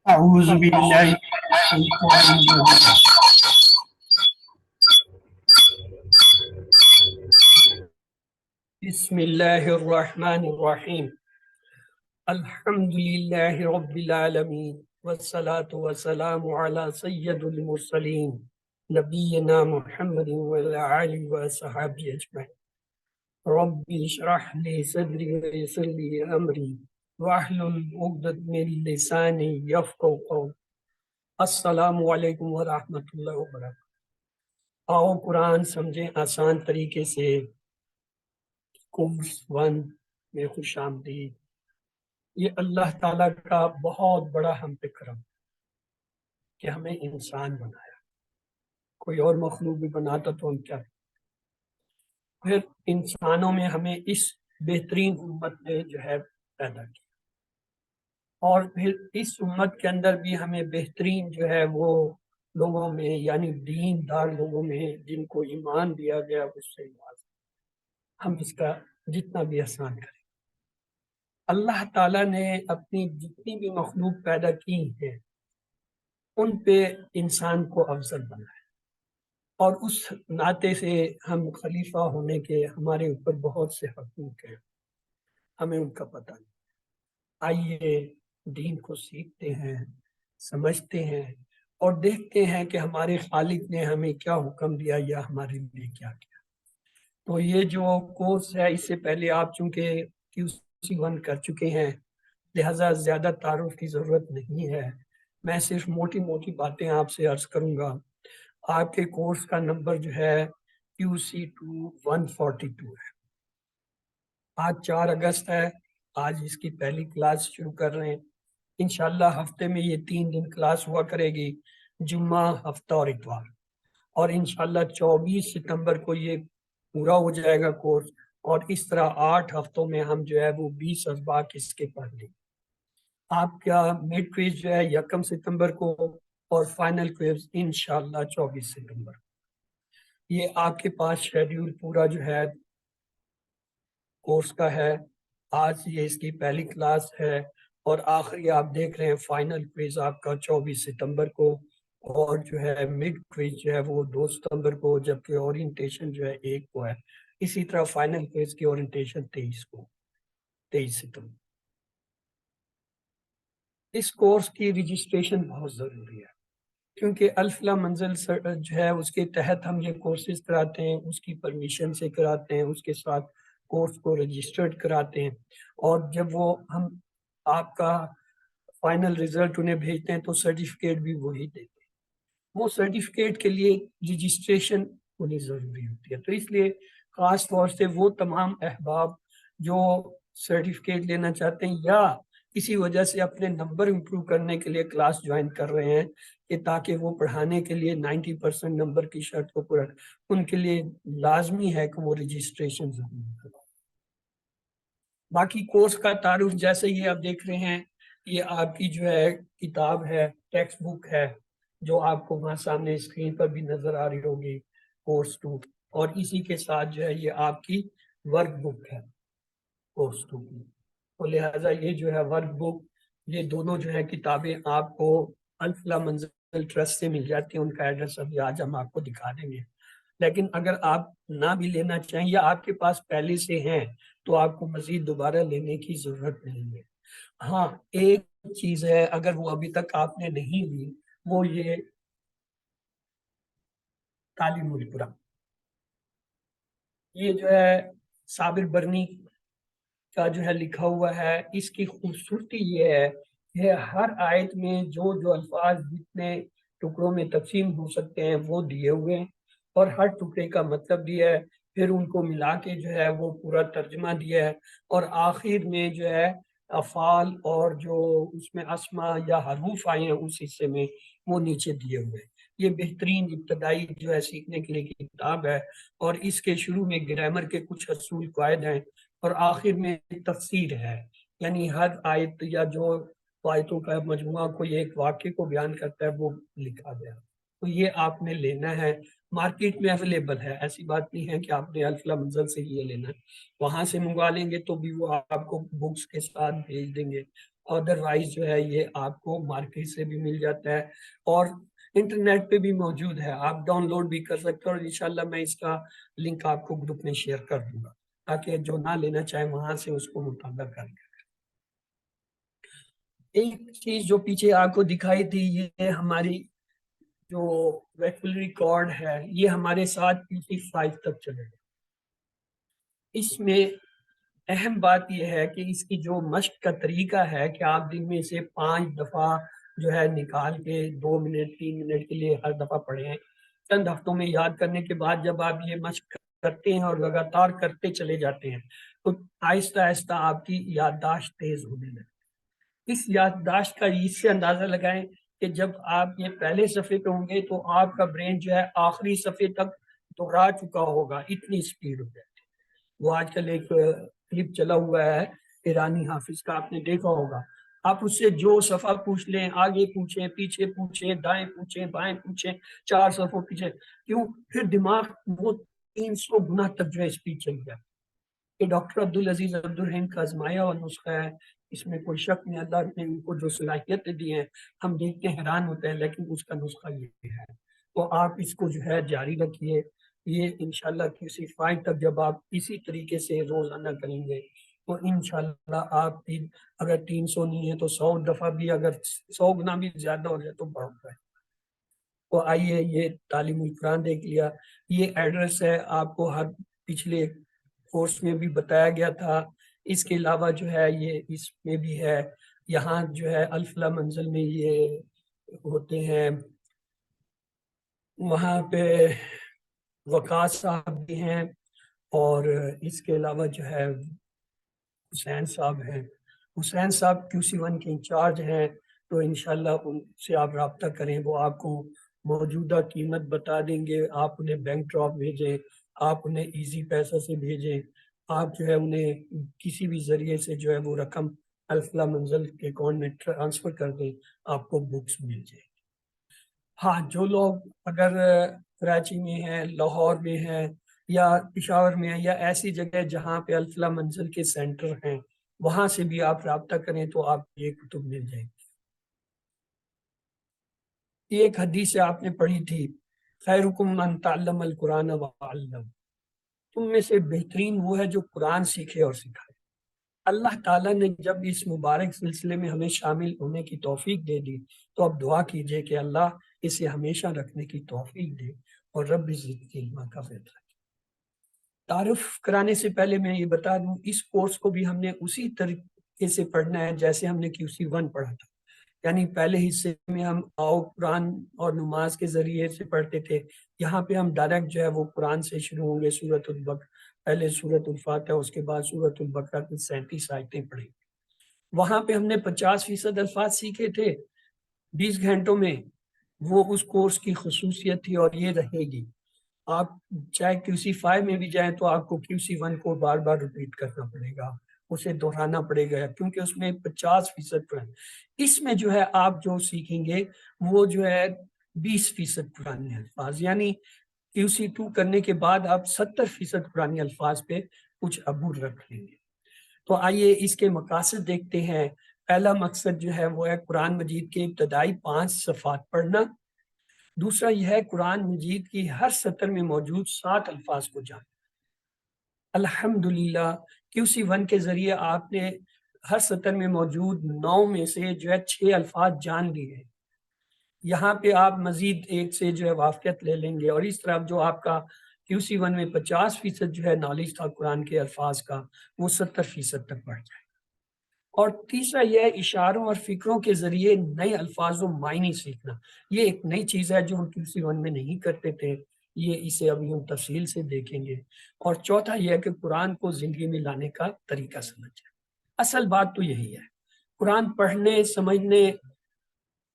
أعوذ بالله من الشيطان الرجيم. بسم الله الرحمن الرحيم. الحمد لله رب العالمين والصلاة والسلام على سيد المرسلين نبينا محمد وعلى آله وصحبه أجمعين. رب اشرح لي صدري ويسر لي أمري واحلل عقدة من لساني يفقهوا قولي. السلام علیکم ورحمۃ اللہ وبرکاتہ۔ آؤ قرآن سمجھیں آسان طریقے سے، کورس 1 میں خوش آمدید۔ یہ اللہ تعالیٰ کا بہت بڑا ہم پہ کرم کہ ہمیں انسان بنایا، کوئی اور مخلوق بھی بناتا تو ہم کیا، پھر انسانوں میں ہمیں اس بہترین امت نے جو ہے پیدا کیا، اور پھر اس امت کے اندر بھی ہمیں بہترین جو ہے وہ لوگوں میں، یعنی دین دار لوگوں میں جن کو ایمان دیا گیا اس سے نوازا۔ ہم اس کا جتنا بھی احسان کریں۔ اللہ تعالیٰ نے اپنی جتنی بھی مخلوق پیدا کی ہیں ان پہ انسان کو افضل بنایا، اور اس ناطے سے ہم خلیفہ ہونے کے ہمارے اوپر بہت سے حقوق ہیں، ہمیں ان کا پتہ نہیں۔ آئیے دین کو سیکھتے ہیں، سمجھتے ہیں، اور دیکھتے ہیں کہ ہمارے خالق نے ہمیں کیا حکم دیا یا ہمارے لیے کیا کیا۔ تو یہ جو کورس ہے، اس سے پہلے آپ چونکہ QC1 کر چکے ہیں، لہٰذا زیادہ تعارف کی ضرورت نہیں ہے۔ میں صرف موٹی موٹی باتیں آپ سے عرض کروں گا۔ آپ کے کورس کا نمبر جو ہے QC2 142 ہے۔ آج 4 اگست ہے، آج اس کی پہلی کلاس شروع کر رہے ہیں۔ انشاءاللہ ہفتے میں یہ 3 دن کلاس ہوا کرے گی، جمعہ، ہفتہ اور اتوار، اور انشاءاللہ 24 ستمبر کو یہ پورا ہو جائے گا کورس، اور اس طرح 8 ہفتوں میں ہم جو ہے وہ 20 اسباق اس کے پڑھ لیں۔ آپ کا مڈ کوئز جو ہے 1 ستمبر کو، اور فائنل کوئز انشاءاللہ 24 ستمبر کو۔ یہ آپ کے پاس شیڈیول پورا جو ہے کورس کا ہے۔ آج یہ اس کی پہلی کلاس ہے، اور آخری آپ دیکھ رہے ہیں فائنل کوئز آپ کا 24 ستمبر کو، اور جو ہے مڈ کوئز جو ہے وہ 2 ستمبر کو، جبکہ اورینٹیشن جو ہے 1 کو ہے۔ اسی طرح فائنل کوئز کی اورینٹیشن 23 ستمبر۔ اس کورس کی رجسٹریشن بہت ضروری ہے، کیونکہ الفلا منزل جو ہے اس کے تحت ہم یہ کورسز کراتے ہیں، اس کی پرمیشن سے کراتے ہیں، اس کے ساتھ کورس کو رجسٹرڈ کراتے ہیں، اور جب وہ ہم آپ کا فائنل رزلٹ انہیں بھیجتے ہیں تو سرٹیفکیٹ بھی وہی دیتے ہیں۔ وہ سرٹیفکیٹ کے لیے رجسٹریشن ہونی ضروری ہوتی ہے، تو اس لیے خاص طور سے وہ تمام احباب جو سرٹیفکیٹ لینا چاہتے ہیں یا کسی وجہ سے اپنے نمبر امپروو کرنے کے لیے کلاس جوائن کر رہے ہیں کہ تاکہ وہ پڑھانے کے لیے 90% نمبر کی شرط کو پورا، ان کے لیے لازمی ہے کہ وہ رجسٹریشن ضرور کریں۔ باقی کورس کا تعارف جیسے یہ آپ دیکھ رہے ہیں، یہ آپ کی جو ہے کتاب ہے، ٹیکسٹ بک ہے، جو آپ کو وہاں سامنے اسکرین پر بھی نظر آ رہی ہوگی، کورس 2، اور اسی کے ساتھ جو ہے یہ آپ کی ورک بک ہے کورس 2 کی۔ تو لہٰذا یہ جو ہے ورک بک، یہ دونوں جو ہے کتابیں آپ کو الفلا منزل ٹرسٹ سے مل جاتی ہیں، ان کا ایڈریس ابھی آج ہم آپ کو دکھا دیں گے۔ لیکن اگر آپ نہ بھی لینا چاہیں یا آپ کے پاس پہلے سے ہیں تو آپ کو مزید دوبارہ لینے کی ضرورت نہیں ہے۔ ہاں ایک چیز ہے، اگر وہ ابھی تک آپ نے نہیں لی، وہ یہ تعلیم القرآن، یہ جو ہے صابر برنی کا جو ہے لکھا ہوا ہے۔ اس کی خوبصورتی یہ ہے کہ ہر آیت میں جو الفاظ جتنے ٹکڑوں میں تقسیم ہو سکتے ہیں وہ دیے ہوئے ہیں، اور ہر ٹکڑے کا مطلب دیا ہے، پھر ان کو ملا کے جو ہے وہ پورا ترجمہ دیا ہے، اور آخر میں جو ہے افعال اور جو اس میں اسما یا حروف آئے ہیں اس حصے میں وہ نیچے دیے ہوئے ہیں۔ یہ بہترین ابتدائی جو ہے سیکھنے کے لیے کتاب ہے، اور اس کے شروع میں گرامر کے کچھ اصول قواعد ہیں، اور آخر میں تفسیر ہے، یعنی ہر آیت یا جو آیتوں کا مجموعہ کوئی ایک واقعے کو بیان کرتا ہے وہ لکھا گیا۔ تو یہ آپ نے لینا ہے، مارکیٹ میں اویلیبل ہے، ایسی بات نہیں ہے کہ آپ نے الفلا منزل سے یہ لینا ہے، وہاں سے منگوا لیں گے تو بھی وہ آپ کو بکس کے ساتھ بھیج دیں گے، ادروائز جو ہے یہ آپ کو مارکیٹ سے بھی مل جاتا ہے اور انٹرنیٹ پہ بھی موجود ہے، آپ ڈاؤن لوڈ بھی کر سکتے ہیں، اور انشاءاللہ میں اس کا لنک آپ کو گروپ میں شیئر کر دوں گا تاکہ جو نہ لینا چاہے وہاں سے اس کو مطالعہ کر لیں۔ ایک چیز جو پیچھے آپ کو دکھائی تھی، یہ ہماری جو ویکولری کارڈ ہے یہ ہمارے ساتھ PT5 تک چلے گا۔ اس میں اہم بات یہ ہے کہ اس کی جو مشق کا طریقہ ہے کہ آپ دن میں سے 5 دفعہ جو ہے نکال کے 2 منٹ 3 منٹ کے لیے ہر دفعہ پڑھیں۔ چند ہفتوں میں یاد کرنے کے بعد جب آپ یہ مشق کرتے ہیں اور لگاتار کرتے چلے جاتے ہیں تو آہستہ آہستہ آپ کی یادداشت تیز ہونے لگے۔ اس یادداشت کا اس سے اندازہ لگائیں کہ جب آپ یہ پہلے صفحے پہ ہوں گے تو آپ کا برین جو ہے آخری صفحے تک دوہرا چکا ہوگا، اتنی سپیڈ ہو جائے۔ وہ آج کل ایک کلپ چلا ہوا ہے ایرانی حافظ کا، آپ نے دیکھا ہوگا، آپ اس سے جو صفحہ پوچھ لیں، آگے پوچھیں، پیچھے پوچھیں، دائیں پوچھیں، بائیں پوچھیں، 4 صفحوں پیچھے، کیوں؟ پھر دماغ وہ 300 گنا تک جو ہے اسپیڈ چل گیا۔ یہ ڈاکٹر عبدالعزیز عبدالرحیم کا آزمایا ہوا نسخہ ہے، اس میں کوئی شک نہیں، اللہ نے ان کو جو صلاحیتیں دی ہیں ہم دیکھتے ہیں حیران ہوتے ہیں، لیکن اس کا نسخہ یہ ہے۔ تو آپ اس کو جو ہے جاری رکھیے، یہ انشاءاللہ کسی فائد تک جب آپ اسی طریقے سے روزانہ کریں گے تو انشاءاللہ آپ اگر 300 نہیں ہے تو 100 دفعہ بھی، اگر 100 گنا بھی زیادہ ہو جائے تو بڑھ جائے۔ تو آئیے، یہ تعلیم القرآن دیکھ لیا، یہ ایڈریس ہے، آپ کو ہر پچھلے کورس میں بھی بتایا گیا تھا۔ اس کے علاوہ جو ہے یہ اس میں بھی ہے، یہاں جو ہے الفلا منزل میں یہ ہوتے ہیں، وہاں پہ وقاص صاحب بھی ہیں، اور اس کے علاوہ جو ہے حسین صاحب ہیں، حسین صاحب QC1 کے انچارج ہیں، تو انشاءاللہ ان سے آپ رابطہ کریں، وہ آپ کو موجودہ قیمت بتا دیں گے۔ آپ انہیں بینک ڈراپ بھیجیں، آپ انہیں ایزی پیسہ سے بھیجیں، آپ جو ہے انہیں کسی بھی ذریعے سے جو ہے وہ رقم الفلا منزل کے اکاؤنٹ میں ٹرانسفر کر دیں، آپ کو بکس مل جائیں۔ ہاں، جو لوگ اگر کراچی میں ہیں، لاہور میں ہیں، یا پشاور میں ہیں، یا ایسی جگہ جہاں پہ الفلا منزل کے سینٹر ہیں، وہاں سے بھی آپ رابطہ کریں تو آپ یہ کتب مل جائیں گی۔ یہ ایک حدیث آپ نے پڑھی تھی، خیرکم من تعلم القرآن وعلم، تم میں سے بہترین وہ ہے جو قرآن سیکھے اور سکھائے۔ اللہ تعالیٰ نے جب اس مبارک سلسلے میں ہمیں شامل ہونے کی توفیق دے دی تو اب دعا کیجئے کہ اللہ اسے ہمیشہ رکھنے کی توفیق دے اور رب زدنی علما کا فیصلہ۔ تعارف کرانے سے پہلے میں یہ بتا دوں، اس کورس کو بھی ہم نے اسی طریقے سے پڑھنا ہے جیسے ہم نے QC1 پڑھا تھا، یعنی پہلے حصے میں ہم آؤ قرآن اور نماز کے ذریعے سے پڑھتے تھے، یہاں پہ ہم ڈائریکٹ جو ہے وہ قرآن سے شروع ہوں گے، سورۃ البقرہ، پہلے سورۃ الفاتحہ، اس کے بعد سورۃ البقرہ کی 37 آیتیں پڑھیں۔ وہاں پہ ہم نے 50% الفاظ سیکھے تھے 20 گھنٹوں میں، وہ اس کورس کی خصوصیت تھی اور یہ رہے گی۔ آپ چاہے QC5 میں بھی جائیں تو آپ کو QC1 کو بار بار ریپیٹ کرنا پڑے گا، اسے دہرانا پڑے گا، کیونکہ اس میں 50% پڑھیں۔ اس میں جو ہے آپ جو سیکھیں گے وہ جو ہے 20% پرانے الفاظ، یعنی QC2 کرنے کے بعد آپ 70% پرانے الفاظ پہ کچھ عبور رکھ لیں گے۔ تو آئیے اس کے مقاصد دیکھتے ہیں۔ پہلا مقصد جو ہے وہ ہے قرآن مجید کے ابتدائی 5 صفحات پڑھنا۔ دوسرا یہ ہے قرآن مجید کی ہر سطر میں موجود 7 الفاظ کو جاننا۔ الحمدللہ QC1 کے ذریعے آپ نے ہر سطر میں موجود 9 میں سے جو ہے 6 الفاظ جان لیے ہیں۔ یہاں پہ آپ مزید ایک سے جو ہے واقفیت لے لیں گے، اور اس طرح جو آپ کا QC1 میں 50% جو ہے نالج تھا قرآن کے الفاظ کا، وہ 70% تک بڑھ جائے۔ اور تیسرا یہ ہے اشاروں اور فکروں کے ذریعے نئے الفاظ و معنی سیکھنا۔ یہ ایک نئی چیز ہے جو ہم QC1 میں نہیں کرتے تھے، یہ اسے ابھی ہم تفصیل سے دیکھیں گے۔ اور چوتھا یہ ہے کہ قرآن کو زندگی میں لانے کا طریقہ سمجھیں۔ اصل بات تو یہی ہے، قرآن پڑھنے، سمجھنے،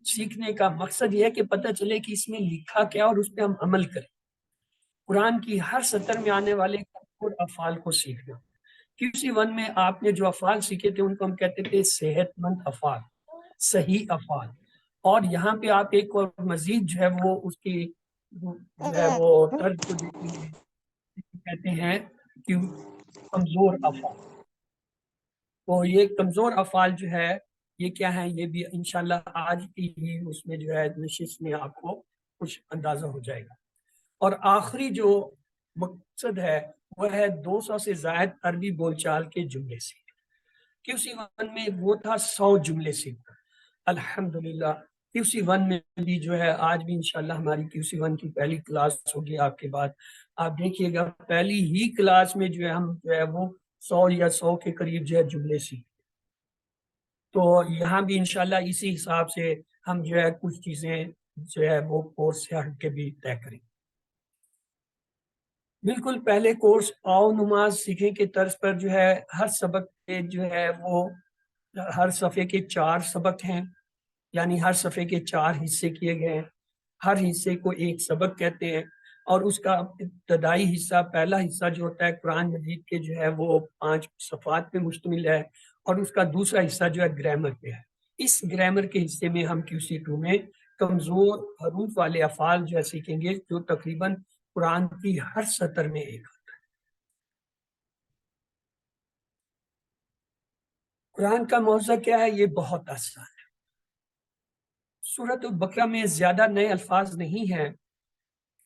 سیکھنے کا مقصد یہ ہے کہ پتہ چلے کہ اس میں لکھا کیا اور اس پہ ہم عمل کریں۔ قرآن کی ہر سطر میں آنے والے افعال کو سیکھنا۔ QC1 میں آپ نے جو افعال سیکھے تھے ان کو ہم کہتے تھے صحت مند افعال، صحیح افعال، اور یہاں پہ آپ ایک اور مزید جو ہے وہ اس کی جو ہے وہ طرز کو دیکھیں گے، کہتے ہیں کہ کمزور افعال۔ تو یہ کمزور افعال جو ہے یہ کیا ہے، یہ بھی انشاءاللہ آج کی ہی اس میں جو ہے نشست میں آپ کو کچھ اندازہ ہو جائے گا۔ اور آخری جو مقصد ہے وہ ہے 200 سے زائد عربی بول چال کے جملے سے۔ QC1 میں وہ تھا 100 جملے سے۔ الحمدللہ QC1 میں بھی جو ہے آج بھی انشاءاللہ ہماری QC1 کی پہلی کلاس ہوگی آپ کے بعد۔ آپ دیکھیے گا پہلی ہی کلاس میں جو ہے ہم جو ہے وہ 100 یا 100 کے قریب جو ہے جملے سیکھ۔ تو یہاں بھی انشاءاللہ اسی حساب سے ہم جو ہے کچھ چیزیں جو ہے وہ کورس سے ہٹ کے بھی طے کریں۔ بالکل پہلے کورس آؤ نماز سیکھیں کے طرز پر جو ہے ہر سبق کے جو ہے وہ ہر صفحے کے 4 سبق ہیں، یعنی ہر صفحے کے 4 حصے کیے گئے ہیں۔ ہر حصے کو ایک سبق کہتے ہیں، اور اس کا ابتدائی حصہ، پہلا حصہ جو ہوتا ہے قرآن مجید کے جو ہے وہ 5 صفحات پہ مشتمل ہے، اور اس کا دوسرا حصہ جو ہے گرامر پہ ہے۔ اس گرامر کے حصے میں ہم QC2 میں کمزور حروف والے افعال جو ہے سیکھیں گے، جو تقریباً قرآن کی ہر سطر میں ایک ہوتا ہے۔ قرآن کا موضوع کیا ہے؟ یہ بہت آسان ہے۔ سورۃ البقرہ میں زیادہ نئے الفاظ نہیں ہیں،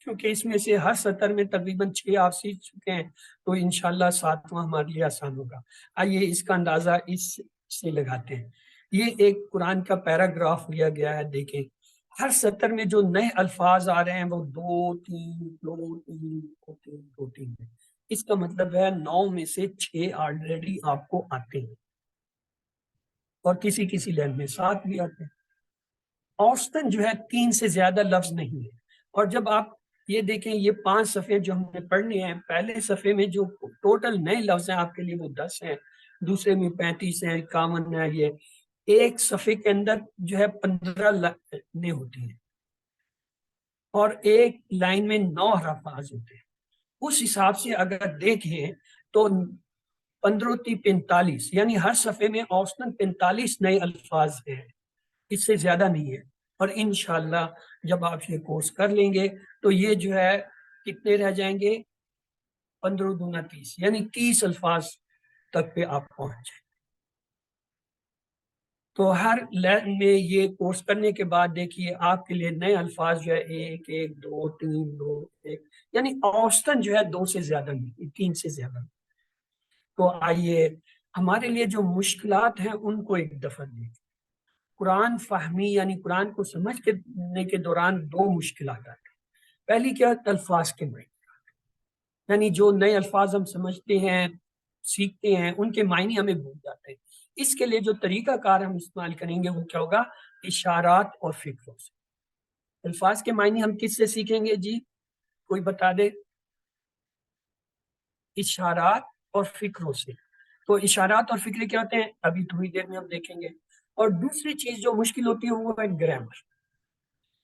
کیونکہ اس میں سے ہر سطر میں تقریباً 6 آپ سیکھ چکے ہیں، تو انشاءاللہ 7واں ہمارے لیے آسان ہوگا۔ آئیے اس کا اندازہ اس سے لگاتے ہیں۔ یہ ایک قرآن کا پیراگراف لیا گیا ہے، دیکھیں ہر سطر میں جو نئے الفاظ آ رہے ہیں وہ 2 3 2 3 2 3 2 3 ہے۔ اس کا مطلب ہے 9 میں سے 6 آلریڈی آپ کو آتے ہیں، اور کسی کسی لین میں 7 بھی آتے ہیں۔ اوسطاً جو ہے 3 سے زیادہ لفظ نہیں ہے۔ اور جب آپ یہ دیکھیں یہ 5 صفحے جو ہم نے پڑھنے ہیں، پہلے صفحے میں جو ٹوٹل نئے لفظ ہیں آپ کے لیے وہ 10 ہیں، دوسرے میں 35 ہیں، 51 ہیں۔ یہ ایک صفحے کے اندر جو ہے 15 لائنیں ہوتی ہیں، اور ایک لائن میں 9 الفاظ ہوتے ہیں۔ اس حساب سے اگر دیکھیں تو 15 × 45، یعنی ہر صفحے میں اوسطاً 45 نئے الفاظ ہیں، اس سے زیادہ نہیں ہے۔ اور انشاءاللہ جب آپ یہ کورس کر لیں گے تو یہ جو ہے کتنے رہ جائیں گے؟ 15 × 2 = 30، یعنی 30 الفاظ تک پہ آپ پہنچ جائیں۔ تو ہر لین میں یہ کورس کرنے کے بعد دیکھیے آپ کے لیے نئے الفاظ جو ہے 1 1 2 3 2 1، یعنی اوسطاً جو ہے 2 سے زیادہ نہیں، 3 سے زیادہ نہیں۔ تو آئیے ہمارے لیے جو مشکلات ہیں ان کو ایک دفعہ دیکھیں۔ قرآن فہمی یعنی قرآن کو سمجھنے کے دوران 2 مشکلات آتی ہیں۔ پہلی کیا ہے؟ الفاظ کے معنی، یعنی جو نئے الفاظ ہم سمجھتے ہیں سیکھتے ہیں ان کے معنی ہمیں بھول جاتے ہیں۔ اس کے لیے جو طریقہ کار ہم استعمال کریں گے وہ کیا ہوگا؟ اشارات اور فکروں سے۔ الفاظ کے معنی ہم کس سے سیکھیں گے جی؟ کوئی بتا دے۔ اشارات اور فکروں سے۔ تو اشارات اور فکرے کیا ہوتے ہیں ابھی تھوڑی دیر میں ہم دیکھیں گے۔ اور دوسری چیز جو مشکل ہوتی ہے وہ ہے گرامر۔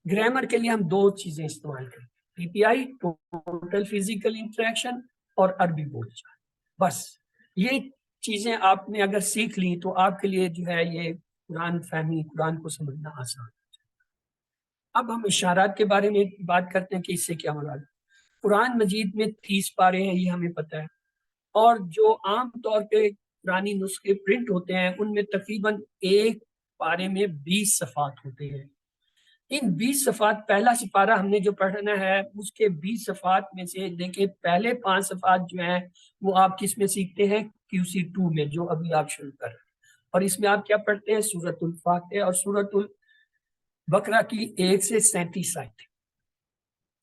گرامر کے لیے ہم 2 چیزیں استعمال کریں گے، PPI ٹوٹل فزیکل انٹریکشن اور عربی بول چال۔ بس یہ چیزیں آپ نے اگر سیکھ لی تو آپ کے لیے جو ہے یہ قرآن فہمی، قرآن کو سمجھنا آسان ہے۔ اب ہم اشارات کے بارے میں بات کرتے ہیں کہ اس سے کیا مراد ہے۔ قرآن مجید میں 30 پارے ہیں، یہ ہمیں پتہ ہے، اور جو عام طور پہ قرآنی نسخے پرنٹ ہوتے ہیں ان میں تقریباً ایک پارے میں 20 صفحات ہوتے ہیں۔ ان 20 صفحات، پہلا سپارہ ہم نے جو پڑھنا ہے اس کے 20 صفحات میں سے دیکھیں پہلے 5 صفحات جو ہیں وہ آپ کس میں سیکھتے ہیں؟ QC2 میں، جو ابھی آپ شروع کر رہے ہیں۔ اور اس میں آپ کیا پڑھتے ہیں؟ سورۃ الفاتحہ اور سورۃ البقرہ کی 1 سے 37 آیتیں۔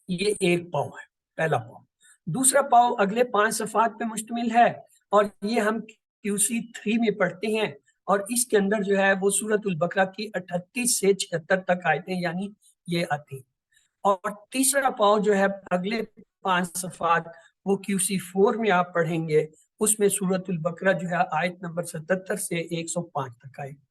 یہ ایک پاؤ ہے، پہلا پاؤ۔ دوسرا پاؤ اگلے 5 صفحات پہ مشتمل ہے، اور یہ ہم QC3 میں پڑھتے ہیں، اور اس کے اندر جو ہے وہ سورۃ البقرہ کی 38 سے 76 تک آیتیں یعنی یہ آتی ہیں۔ اور تیسرا پاؤ جو ہے اگلے 5 صفحات وہ QC4 میں آپ پڑھیں گے، اس میں سورۃ البقرہ جو ہے آیت نمبر 77 سے 105 تک آئے گی۔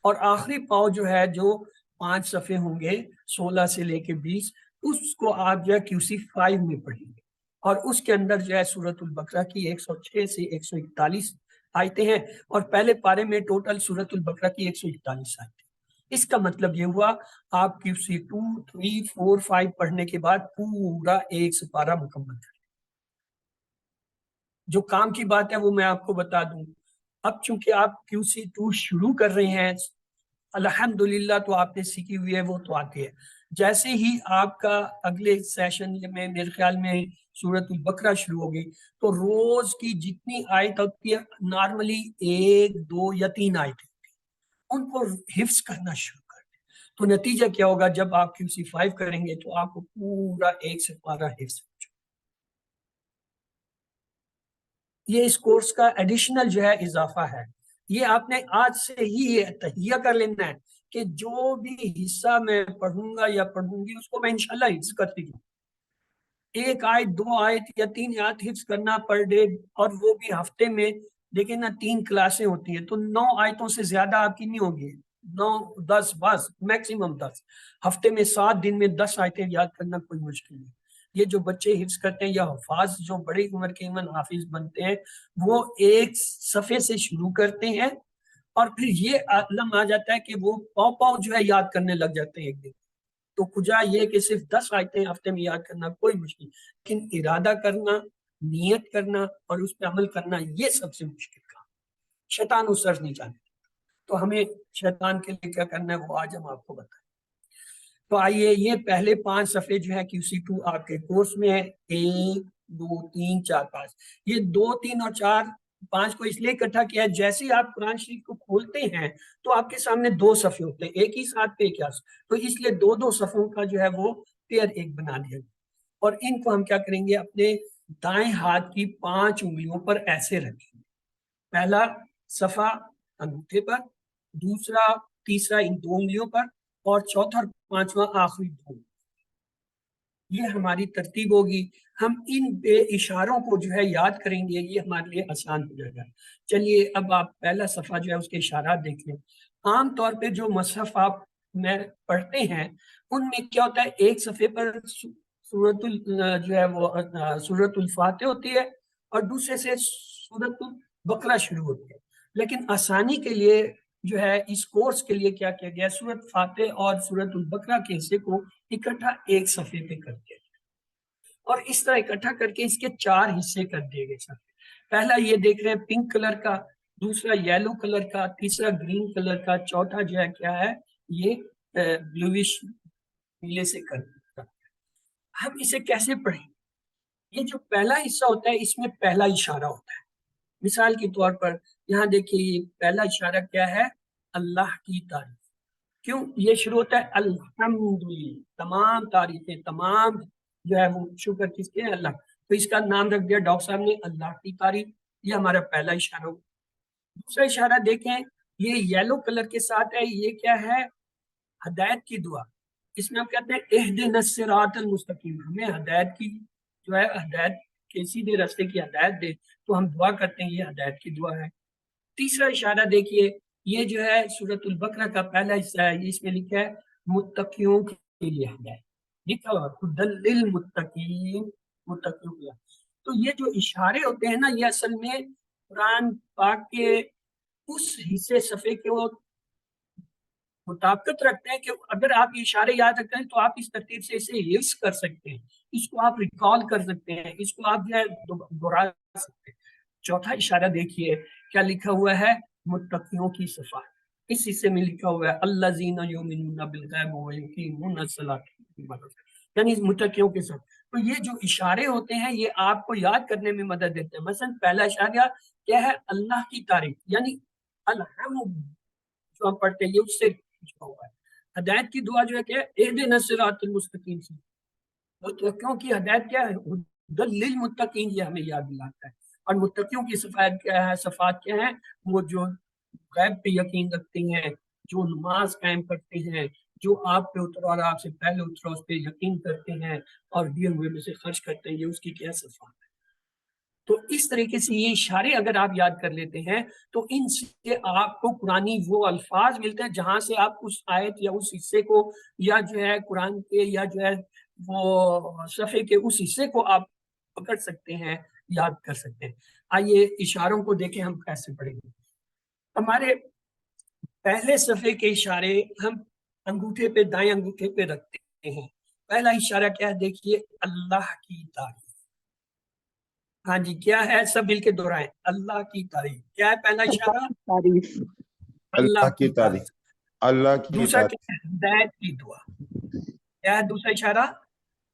اور آخری پاؤ جو ہے جو 5 صفحے ہوں گے 16 سے لے کے 20، اس کو آپ جو ہے QC5 میں پڑھیں گے، اور اس کے اندر جو ہے سورۃ البقرہ کی 106 سے 141 آیتیں ہیں، اور پہلے پارے میں ٹوٹل سورۃ البقرہ کی 141 آیتیں۔ اس کا مطلب یہ ہوا آپ QC2 3 4 5 پڑھنے کے بعد پورا ایک سپارہ مکمل کریں۔ جو کام کی بات ہے وہ میں آپ کو بتا دوں، اب چونکہ آپ QC2 شروع کر رہے ہیں الحمدللہ تو آپ نے سیکھی ہوئی ہے، وہ تو آتی ہے. جیسے ہی آپ کا اگلے سیشن میں میرے خیال میں سورۃ البقرہ شروع ہوگی تو روز کی جتنی آیت ہوتی ہے نارملی 1 2 یا 3 آیتیں ان کو حفظ کرنا شروع کر دیں. تو نتیجہ کیا ہوگا، جب آپ QC5 کریں گے تو آپ کو پورا 1 سے پارہ حفظ ہو جائے. یہ اس کورس کا ایڈیشنل جو ہے اضافہ ہے. یہ آپ نے آج سے ہی تہیہ کر لینا ہے کہ جو بھی حصہ میں پڑھوں گا یا پڑھوں گی اس کو میں انشاءاللہ حفظ کرتی ہوں. 1 آیت 2 آیت یا 3 آیت حفظ کرنا پر ڈے، اور وہ بھی ہفتے میں. دیکھیں نا 3 کلاسیں ہوتی ہیں تو 9 آیتوں سے زیادہ آپ کی نہیں ہوگی، 9 10 بس میکسیمم 10. ہفتے میں 7 دن میں 10 آیتیں یاد کرنا کوئی مشکل نہیں. یہ جو بچے حفظ کرتے ہیں یا حفاظ جو بڑی عمر کے ایمن حافظ بنتے ہیں وہ ایک صفحے سے شروع کرتے ہیں اور پھر یہ علم آ جاتا ہے کہ وہ پاؤ پاؤ جو ہے یاد کرنے لگ جاتے ہیں ایک دن. تو کجا یہ کہ صرف 10 آیتیں ہفتے میں یاد کرنا کوئی مشکل، لیکن ارادہ کرنا، نیت کرنا اور اس پہ عمل کرنا یہ سب سے مشکل کام. شیطان اس طرف نہیں جانے. تو ہمیں شیطان کے لیے کیا کرنا ہے وہ آج ہم آپ کو بتائیں. تو آئیے یہ پہلے 5 صفحے جو ہے QC2 آپ کے کورس میں ہے. 1 2 3 4 5. یہ 2 3 اور 4 5 کو اس لیے اکٹھا کیا ہے، جیسے ہی آپ قرآن شریف کو کھولتے ہیں تو آپ کے سامنے 2 صفحے ہوتے ہیں، ایک ہی ساتھ پہ کیا، تو اس لیے 2 صفحوں کا جو ہے وہ پیر ایک بنا دیا. اور ان کو ہم کیا کریں گے، اپنے دائیں ہاتھ کی 5 انگلیوں پر ایسے رکھیں گے. پہلا صفحہ انگوٹھے پر، دوسرا تیسرا ان 2 انگلیوں پر، اور چوتھا اور 5واں آخری 2. یہ ہماری ترتیب ہوگی. ہم ان بے اشاروں کو جو ہے یاد کریں گے، یہ ہمارے لیے آسان ہو جائے گا. چلیے اب آپ پہلا صفحہ جو ہے اس کے اشارات دیکھ لیں. عام طور پہ جو مصحف آپ میں پڑھتے ہیں ان میں کیا ہوتا ہے، ایک صفحے پر جو ہے وہ سورۃ الفاتح ہوتی ہے اور دوسرے سے سورۃ البقرہ شروع ہوتی ہے. لیکن آسانی کے لیے جو ہے اس کورس کے لیے کیا کیا گیا، سورۃ فاتح اور سورۃ البقرہ کے حصے کو اکٹھا ایک صفحے پہ کر دیا گیا اور اس طرح اکٹھا کر کے اس کے 4 حصے کر دیے گئے صفحے. پہلا یہ دیکھ رہے ہیں پنک کلر کا، دوسرا یلو کلر کا، تیسرا گرین کلر کا، چوتھا جو ہے کیا ہے یہ بلوش نیلے سے کر دیا. ہم اسے کیسے پڑھیں؟ یہ جو پہلا حصہ ہوتا ہے اس میں پہلا اشارہ ہوتا ہے. مثال کے طور پر یہاں دیکھیے یہ پہلا اشارہ کیا ہے، اللہ کی تعریف. کیوں یہ شروع ہوتا ہے الحمدللہ، تمام تعریفیں، تمام جو ہے وہ شکر کس کے، اللہ. تو اس کا نام رکھ دیا ڈاکٹر صاحب نے اللہ کی تعریف. یہ ہمارا پہلا اشارہ ہو. دوسرا اشارہ دیکھیں یہ یلو کلر کے ساتھ ہے، یہ کیا ہے، ہدایت کی دعا. اس میں ہم کہتے ہیں اہدنا الصراط المستقیم، ہمیں ہدایت کی جو ہے ہدایت کے سیدھے راستے کی ہدایت دے، تو ہم دعا کرتے ہیں، یہ ہدایت کی دعا ہے. تیسرا اشارہ دیکھیے یہ جو ہے سورۃ البقرہ کا پہلا حصہ ہے، اس میں لکھا ہے متقیوں کے لیے ہدایت، لکھا ہوا ہدی للمتقین، متقیوں کے لیے. تو یہ جو اشارے ہوتے ہیں نا یہ اصل میں قرآن پاک کے اس حصے صفحے کے وہ مطابقت رکھتے ہیں کہ اگر آپ یہ اشارے یاد رکھتے ہیں تو آپ اس ترتیب سے اسے حفظ کر سکتے ہیں، اس کو آپ ریکال کر سکتے ہیں، اس کو آپ جو ہے دوہرا سکتے ہیں. چوتھا اشارہ دیکھیے کیا لکھا ہوا ہے، متقیوں کی صفات. اس حصے میں لکھا ہوا ہے الذین یؤمنون بالغیب ویقیمون الصلاۃ، یعنی متقیوں کے ساتھ. تو یہ جو اشارے ہوتے ہیں یہ آپ کو یاد کرنے میں مدد دیتے ہیں. مثلا پہلا اشارہ کیا ہے، اللہ کی تعریف، یعنی الحمد جو ہم پڑھتے ہیں یہ اس سے ہوا ہے. ہدایت کی دعا جو ہے کہ اہدنا الصراط المستقیم سے، متقیوں کی ہدایت کیا ہے، ہدی للمتقین، یہ ہمیں یاد دلاتا ہے. اور متقیوں کی صفات کیا ہے، صفات کیا ہیں، وہ جو غیب پہ یقین رکھتے ہیں، جو نماز قائم کرتے ہیں، جو آپ پہ اترا اور آپ سے پہلے اترا اس پہ یقین کرتے ہیں اور دیے ہوئے میں سے خرچ کرتے ہیں، یہ اس کی کیا صفات ہے. تو اس طریقے سے یہ اشارے اگر آپ یاد کر لیتے ہیں تو ان سے آپ کو قرآنی وہ الفاظ ملتے ہیں جہاں سے آپ اس آیت یا اس حصے کو یا جو ہے قرآن کے یا جو ہے وہ صفحے کے اس حصے کو آپ پکڑ سکتے ہیں، یاد کر سکتے ہیں. آئیے اشاروں کو دیکھیں ہم کیسے پڑھیں گے. ہمارے پہلے صفحے کے اشارے ہم انگوٹھے پہ، دائیں انگوٹھے پہ رکھتے ہیں. پہلا اشارہ کیا ہے دیکھیے، اللہ کی تعریف. ہاں جی کیا ہے، سب مل کے دہرائیں، اللہ کی تعریف. کیا ہے پہلا اشارہ، تعریف، اللہ کی تعریف. اللہ کی دوسرا کیا ہے؟ ہدایت کی دعا. کیا ہے دوسرا اشارہ؟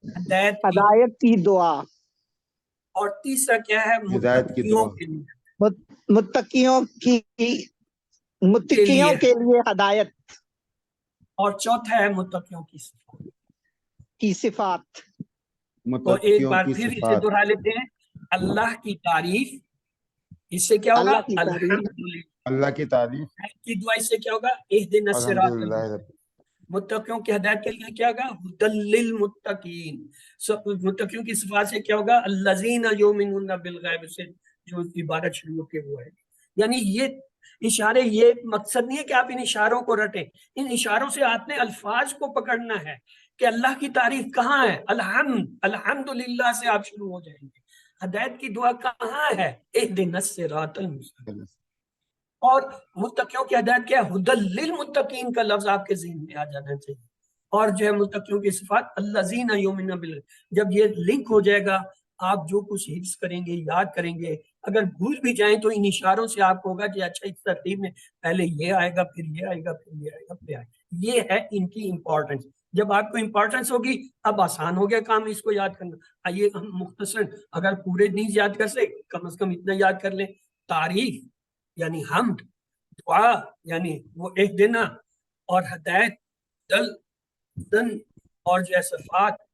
ہدایت کی. ہدایت کی دعا. اور تیسرا کیا ہے؟ ہدایت کی متقیوں دعا. کے لیے. متقیوں کے لیے ہدایت اور چوتھا ہے متقیوں کی صفات. کی صفات. تو ایک متقیوں بار کی پھر اسے صفات. دہرا لیتے ہیں. اللہ کی تعریف، اس سے کیا ہوگا؟ اللہ کی تعریف. الحمدللہ. اللہ کی تعریف. کی دعا اس سے کیا ہوگا؟ اہدنا الصراط الحمدللہ. المستقیم. متقیوں کی ہدایت کے لیے کیا ہوگا؟ ہدی للمتقین. متقیوں کی صفات سے کیا ہوگا؟ الذین یؤمنون بالغیب، سے جو عبادت شروع کے وہ ہے. یعنی یہ اشارے، یہ مقصد نہیں ہے کہ آپ ان اشاروں کو رٹیں. ان اشاروں سے آپ نے الفاظ کو پکڑنا ہے کہ اللہ کی تعریف کہاں ہے. الحمدللہ سے آپ شروع ہو جائیں گے. ہدایت کی دعا کہاں ہے؟ اہدنا الصراط المستقیم. اور متقیوں کی ہدایت کیا ہے؟ ہدی للمتقین کا لفظ آپ کے ذہن میں آ جانا چاہیے. اور جو ہے متقیوں کی صفات الذین یؤمنون بالغیب. جب یہ لنک ہو جائے گا، آپ جو کچھ حفظ کریں گے، یاد کریں گے، اگر بھول بھی جائیں تو ان اشاروں سے آپ کو ہوگا کہ اچھا اس ترتیب میں پہلے یہ آئے گا، پھر یہ آئے گا، پھر یہ آئے گا، پھر آئے گا. یہ ہے ان کی امپورٹنس. جب آپ کو امپورٹنس ہوگی، اب آسان ہو گیا کام اس کو یاد کرنا. آئیے ہم مختصر، اگر پورے نہیں یاد کر سکے کم از کم اتنا یاد کر لیں. تعریف یعنی حمد، دعا یعنی وہ ایک دینا، اور ہدایت دن، اور جو ہے صفات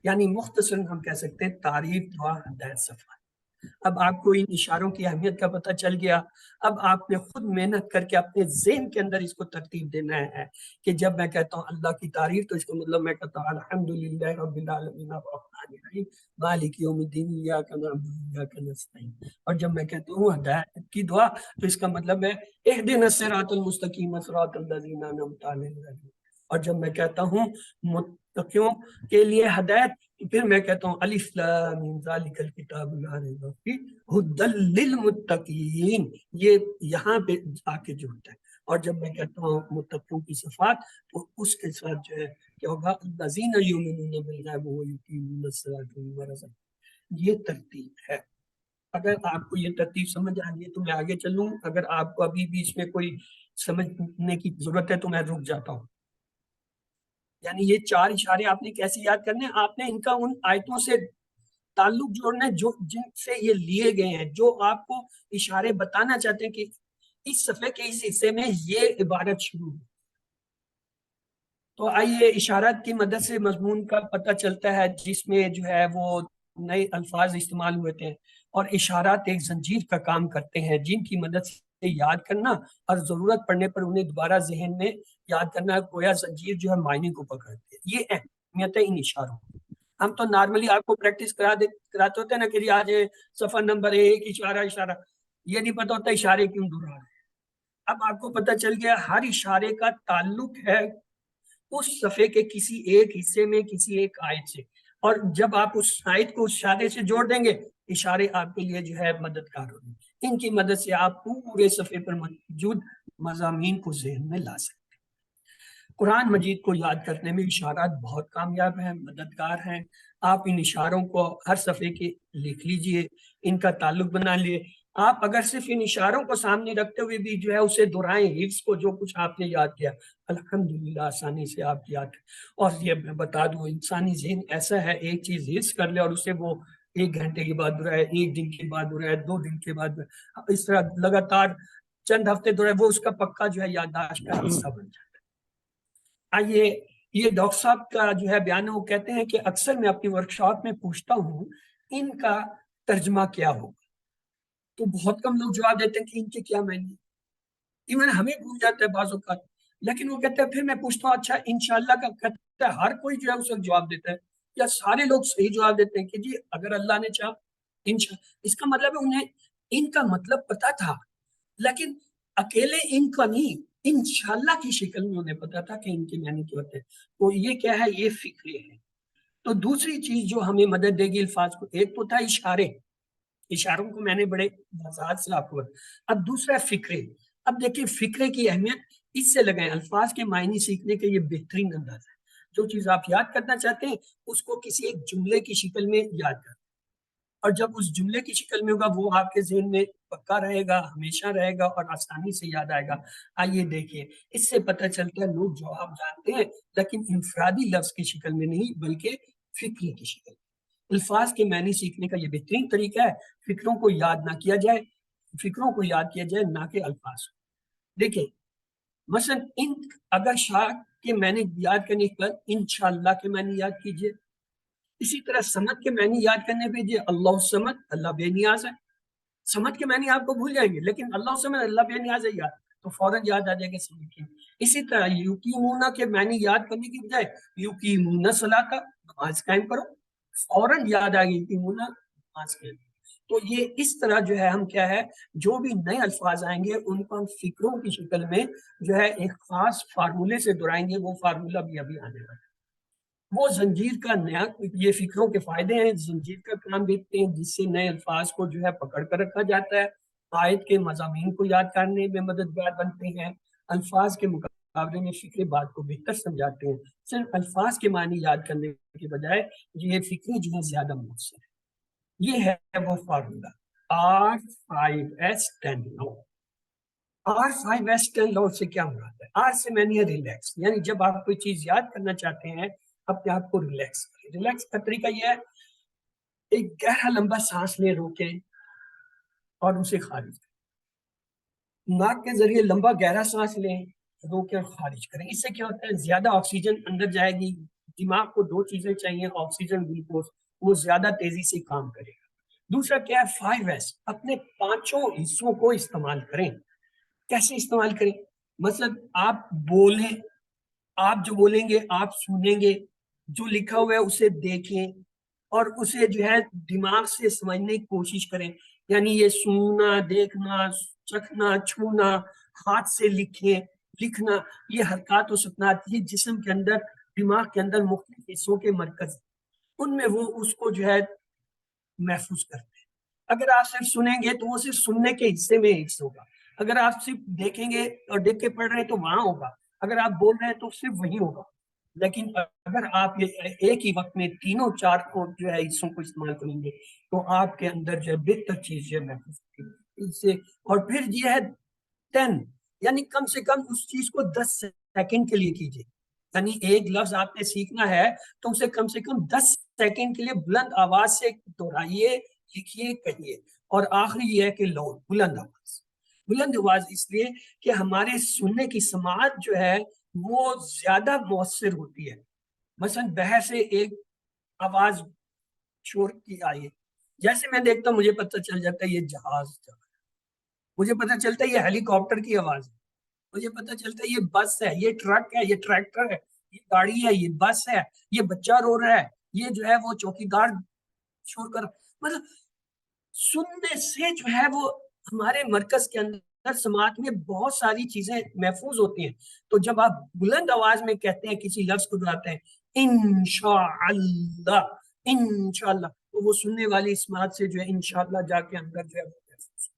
یعنی مختصر ہم کہہ سکتے ہیں تعریف، دعا، ہدایت، صفات. اب آپ کو ان اشاروں کی اہمیت کا پتہ چل گیا. اب آپ نے خود محنت کر کے اپنے ذہن کے اندر اس کو ترتیب دینا ہے کہ جب میں کہتا ہوں اللہ کی تعریف تو اس کا مطلب میں کہتا ہوں الحمدللہ رب العالمین الرحمن الرحیم مالک یوم الدین ایاک نعبد و ایاک نستعین. اور جب میں کہتا ہوں ہدایت کی دعا تو اس کا مطلب ہے اہدنا الصراط المستقیم صراط الذین انعمت علیہم. اور جب میں کہتا ہوں متقیوں کے لیے ہدایت، پھر میں کہتا ہوں الف لام میم ذالک الکتاب لا ریب فیہ ھدی للمتقین. یہ یہاں پہ آ کے جڑتا ہے. اور جب میں کہتا ہوں متقیوں کی صفات تو اس کے ساتھ جو ہے کیا ہوگا؟ الذین یؤمنون بالغیب ویقیمون الصلاۃ ومما رزقناہم. یہ ترتیب ہے. اگر آپ کو یہ ترتیب سمجھ آ گئی تو میں آگے چلوں. اگر آپ کو ابھی بھی اس میں کوئی سمجھنے کی ضرورت ہے تو میں رک جاتا ہوں. یعنی یہ چار اشارے آپ نے کیسے یاد کرنے ہیں؟ آپ نے ان کا ان آیتوں سے تعلق جوڑنا ہے جو جن سے یہ لیے گئے ہیں، جو آپ کو اشارے بتانا چاہتے ہیں کہ اس صفحے کے اس حصے میں یہ عبارت شروع ہے. تو آئیے اشارات کی مدد سے مضمون کا پتہ چلتا ہے جس میں جو ہے وہ نئے الفاظ استعمال ہوئے تھے. اور اشارات ایک زنجیر کا کام کرتے ہیں جن کی مدد سے یاد کرنا اور ضرورت پڑنے پر انہیں دوبارہ ذہن میں یاد کرنا گویا زنجیر جو ہے معنی کو پکڑتی ہے. یہ اہمیت ہے ان اشاروں. ہم تو نارملی آپ کو پریکٹس کراتے ہوتے ہیں نا کہ جی آج صفحہ نمبر 1 اشارہ، یہ نہیں پتہ ہوتا اشارے کیوں دہرا رہے ہیں. اب آپ کو پتہ چل گیا ہر اشارے کا تعلق ہے اس صفحے کے کسی ایک حصے میں، کسی ایک آیت سے. اور جب آپ اس آیت کو اس اشارے سے جوڑ دیں گے، اشارے آپ کے لیے جو ہے مددگار ہوں گے. ان کی مدد سے آپ پورے صفحے پر موجود مضامین کو ذہن میں لا سکتے ہیں. قرآن مجید کو یاد کرنے میں اشارات بہت کامیاب ہیں، مددگار ہیں. آپ ان اشاروں کو ہر صفحے کے لکھ لیجئے، ان کا تعلق بنا لیے. آپ اگر صرف ان اشاروں کو سامنے رکھتے ہوئے بھی جو ہے اسے دہرائیں، حفظ کو جو کچھ آپ نے یاد کیا الحمدللہ آسانی سے آپ یاد. اور یہ میں بتا دوں انسانی ذہن ایسا ہے، ایک چیز حفظ کر لے اور اسے وہ 1 گھنٹے کے بعد دہرائے، 1 دن کے بعد دہرائے، 2 دن کے بعد، اس طرح لگاتار چند ہفتے دہرائے، وہ اس کا پکا جو ہے یادداشت کا حصہ بن جاتا ہے. آئیے یہ ڈاکٹر صاحب کا جو ہے بیان ہے، وہ کہتے ہیں کہ اکثر میں اپنی ورکشاپ میں پوچھتا ہوں ان کا ترجمہ کیا ہوگا، تو بہت کم لوگ جواب دیتے ہیں کہ ان کے کیا معنی. ایون ہمیں بھول جاتا ہے بعض اوقات. لیکن وہ کہتے ہیں پھر میں پوچھتا ہوں اچھا انشاءاللہ کا کہتا ہے ہر کوئی جو ہے اس وقت جواب دیتا ہے یا سارے لوگ صحیح جواب دیتے ہیں کہ جی اگر اللہ نے چاہا اس کا مطلب ہے انہیں ان کا مطلب پتا تھا، لیکن اکیلے ان کا نہیں، انشاءاللہ کی شکل میں انہیں پتا تھا کہ ان کے معنی کیا ہوتے ہیں. تو یہ کیا ہے؟ یہ فکرے ہیں. تو دوسری چیز جو ہمیں مدد دے گی الفاظ کو، ایک تو تھا اشاروں کو میں نے بڑے وضاحت سے آپ کو. اب دوسرا فکرے. اب دیکھیں فکرے کی اہمیت اس سے لگائیں، الفاظ کے معنی سیکھنے کا یہ بہترین انداز ہے. جو چیز آپ یاد کرنا چاہتے ہیں اس کو کسی ایک جملے کی شکل میں یاد کریں. اور جب اس جملے کی شکل میں ہوگا وہ آپ کے ذہن میں پکا رہے گا، ہمیشہ رہے گا اور آسانی سے یاد آئے گا۔ آئیے دیکھیں، اس سے پتہ چلتا ہے لوگ جواب جانتے ہیں لیکن انفرادی لفظ کی شکل میں نہیں بلکہ فکری کی شکل میں۔ الفاظ کے معنی سیکھنے کا یہ بہترین طریقہ ہے، فکروں کو یاد نہ کیا جائے، فکروں کو یاد کیا جائے نہ کہ الفاظ کو۔ دیکھیں مثلا اگر شاہ کے معنی یاد کرنے پر انشاءاللہ کے معنی یاد کیجئے، اسی طرح سمد کے معنی یاد کرنے پہ جی اللہ سمد، اللہ بے نیاز ہے۔ سمد کے معنی آپ کو بھول جائیں گے لیکن اللہ سمد، اللہ بے نیاز ہے یاد، تو فوراً یاد آ جائے گا سمد کی۔ اسی طرح یقیمون کے معنی یاد کرنے کی بجائے یقیمون صلاۃ، نماز قائم کرو، فوراً یاد آ گئی یقیمون نماز قائم۔ تو یہ اس طرح جو ہے ہم کیا ہے جو بھی نئے الفاظ آئیں گے ان کو ہم فکروں کی شکل میں جو ہے ایک خاص فارمولے سے دہرائیں گے، وہ فارمولہ بھی ابھی آنے والا ہے۔ وہ زنجیر کا نیا، یہ فکروں کے فائدے ہیں، زنجیر کا کام دیکھتے ہیں جس سے نئے الفاظ کو جو ہے پکڑ کر رکھا جاتا ہے، آیت کے مضامین کو یاد کرنے میں مددگار بنتے ہیں، الفاظ کے مقابلے میں فکر بات کو بہتر سمجھاتے ہیں۔ صرف الفاظ کے معنی یاد کرنے کے بجائے یہ فکری جو ہے زیادہ مؤثر ہے۔ یہ ہے وہ formula R5S10 law. R5S10 law سے کیا مراد ہے؟ R سے معنی ہے ریلیکس، یعنی جب آپ کوئی چیز یاد کرنا چاہتے ہیں اپنے آپ کو ریلیکس کریں۔ ریلیکس کا طریقہ یہ ہے ایک گہرا لمبا سانس لیں، روکیں اور اسے خارج کریں۔ ناک کے ذریعے لمبا گہرا سانس لیں، روکیں اور خارج کریں۔ اس سے کیا ہوتا ہے زیادہ آکسیجن اندر جائے گی، دماغ کو دو چیزیں چاہیے، آکسیجن گلوکوز، وہ زیادہ تیزی سے کام کرے گا۔ دوسرا کیا ہے 5S، اپنے پانچوں حصوں کو استعمال کریں۔ کیسے استعمال کریں؟ مثلا آپ بولیں، آپ جو بولیں گے آپ سنیں گے، جو لکھا ہوا ہے اسے دیکھیں اور اسے جو ہے دماغ سے سمجھنے کی کوشش کریں، یعنی یہ سننا، دیکھنا، چکھنا، چھونا، ہاتھ سے لکھیں، لکھنا، یہ حرکات و سکنات یہ جسم کے اندر، دماغ کے اندر مختلف حصوں کے مرکز، ان میں وہ اس کو جو ہے محفوظ کرتے ہیں۔ اگر آپ صرف سنیں گے تو وہ صرف سننے کے حصے میں حصہ ہوگا، اگر آپ صرف دیکھیں گے اور دیکھ کے پڑھ رہے ہیں تو وہاں ہوگا، اگر آپ بول رہے ہیں تو صرف وہی ہوگا۔ لیکن اگر آپ یہ ایک ہی وقت میں تینوں چار کو جو ہے حصوں کو استعمال کریں گے تو آپ کے اندر جو ہے بہتر چیز جو ہے محفوظ ہوگی اس سے۔ اور پھر یہ ہے 10، یعنی کم سے کم اس چیز کو 10 سیکنڈ کے لیے کیجیے، یعنی ایک لفظ آپ نے سیکھنا ہے تو اسے کم سے کم 10 سیکنڈ کے لیے بلند آواز سے دہرائیے، لکھیے، کہیے۔ اور آخری یہ ہے کہ لاؤڈ، بلند آواز۔ بلند آواز اس لیے کہ ہمارے سننے کی سماعت جو ہے وہ زیادہ مؤثر ہوتی ہے۔ مثلا باہر سے ایک آواز شور کی آئی ہے، جیسے میں دیکھتا ہوں مجھے پتہ چل جاتا ہے یہ جہاز چل رہا ہے، مجھے پتہ چلتا ہے یہ ہیلی کاپٹر کی آواز ہے، مجھے پتہ چلتا ہے یہ بس ہے، یہ ٹرک ہے، یہ ٹریکٹر ہے، یہ گاڑی ہے، یہ بس ہے، یہ بچہ رو رہا ہے، یہ جو ہے وہ چوکیدار شور کر، مطلب سننے سے جو ہے وہ ہمارے مرکز کے اندر سماعت میں بہت ساری چیزیں محفوظ ہوتی ہیں۔ تو جب آپ بلند آواز میں کہتے ہیں کسی لفظ کو دہراتے ہیں انشاءاللہ، انشاءاللہ، تو وہ سننے والی سماعت سے جو ہے انشاءاللہ جا کے اندر جو ہے وہ محفوظ۔